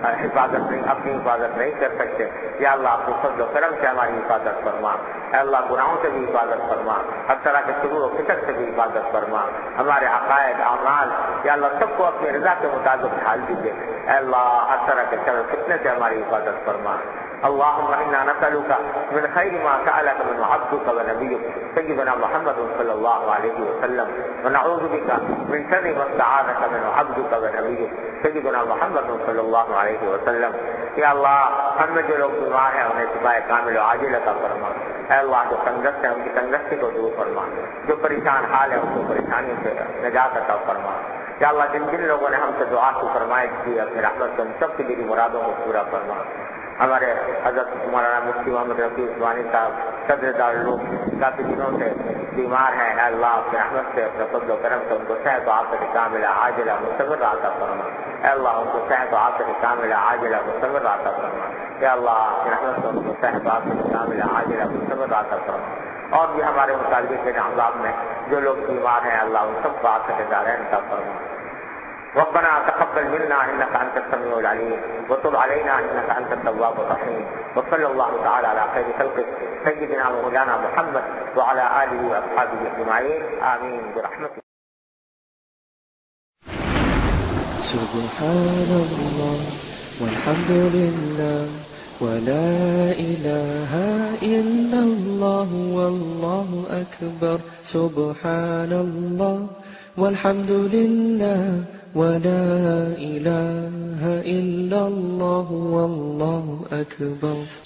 Speaker 2: اپنی حفاظت نہیں کر سکتے یا اللہ آپ کے فضل و کرم سے ہماری حفاظت فرما اے اللہ گناہوں سے بھی حفاظت فرما ہر طرح کے شرور و فکر سے بھی حفاظت فرما ہمارے عقائد اعمال یا اللہ سب کو اپنی رضا کے مطابق ڈھال دیجیے اے اللہ ہر طرح کے شر و فتنے سے ہماری حفاظت فرما اللهم انا نسألك من خير ما سألك من عبدك ونبيك سيدنا محمد صلى الله عليه وسلم ونعوذ بك من شر ما استعاذك من عبدك ونبيك سيدنا محمد صلى الله عليه وسلم یا اللہ ہم میں جو لوگ بیمار ہیں انہیں شفا کامل و عاجل عطا فرما اے اللہ جو تنگست ہے ان کی تنگستی کو دور فرما جو پریشان حال ہے ان کو پریشانیوں سے نجات عطا فرما یا اللہ جن لوگوں نے ہم سے دعا کی فرمائش کی اپنی رحمت سے ان سب کی میری مرادوں کو پورا فرما ہمارے حضرت مولانا مفتی محمد رفیع عثمانی صاحب صدر دارالعلوم کافی دنوں سے بیمار ہیں اے اللہ اپنے رحمت سے اپنے فضل و کرم سے ان کو صحت و عافیت کاملہ عاجلہ مستمر عطا فرما اے اللہ ان کو صحت و عافیت کاملہ عاجلہ مستمر عطا فرما اے اللہ اپنے رحمت سے ان کو صحت و عافیت کاملہ عاجلہ مستمر عطا فرما اور بھی ہمارے مطالبے احباب میں جو لوگ بیمار ہیں اللہ ان سب کو عافیت دارین عطا فرما ربنا تقبل منا انك انت السميع العليم وتب علينا انك انت التواب الرحيم وصلى الله تعالى على خير خلقه سيدنا ومولانا محمد وعلى اله واصحابه اجمعين امين برحمته
Speaker 3: سبحان الله والحمد لله ولا إله إلا الله والله أكبر سبحان الله والحمد لله ولا إله إلا الله والله أكبر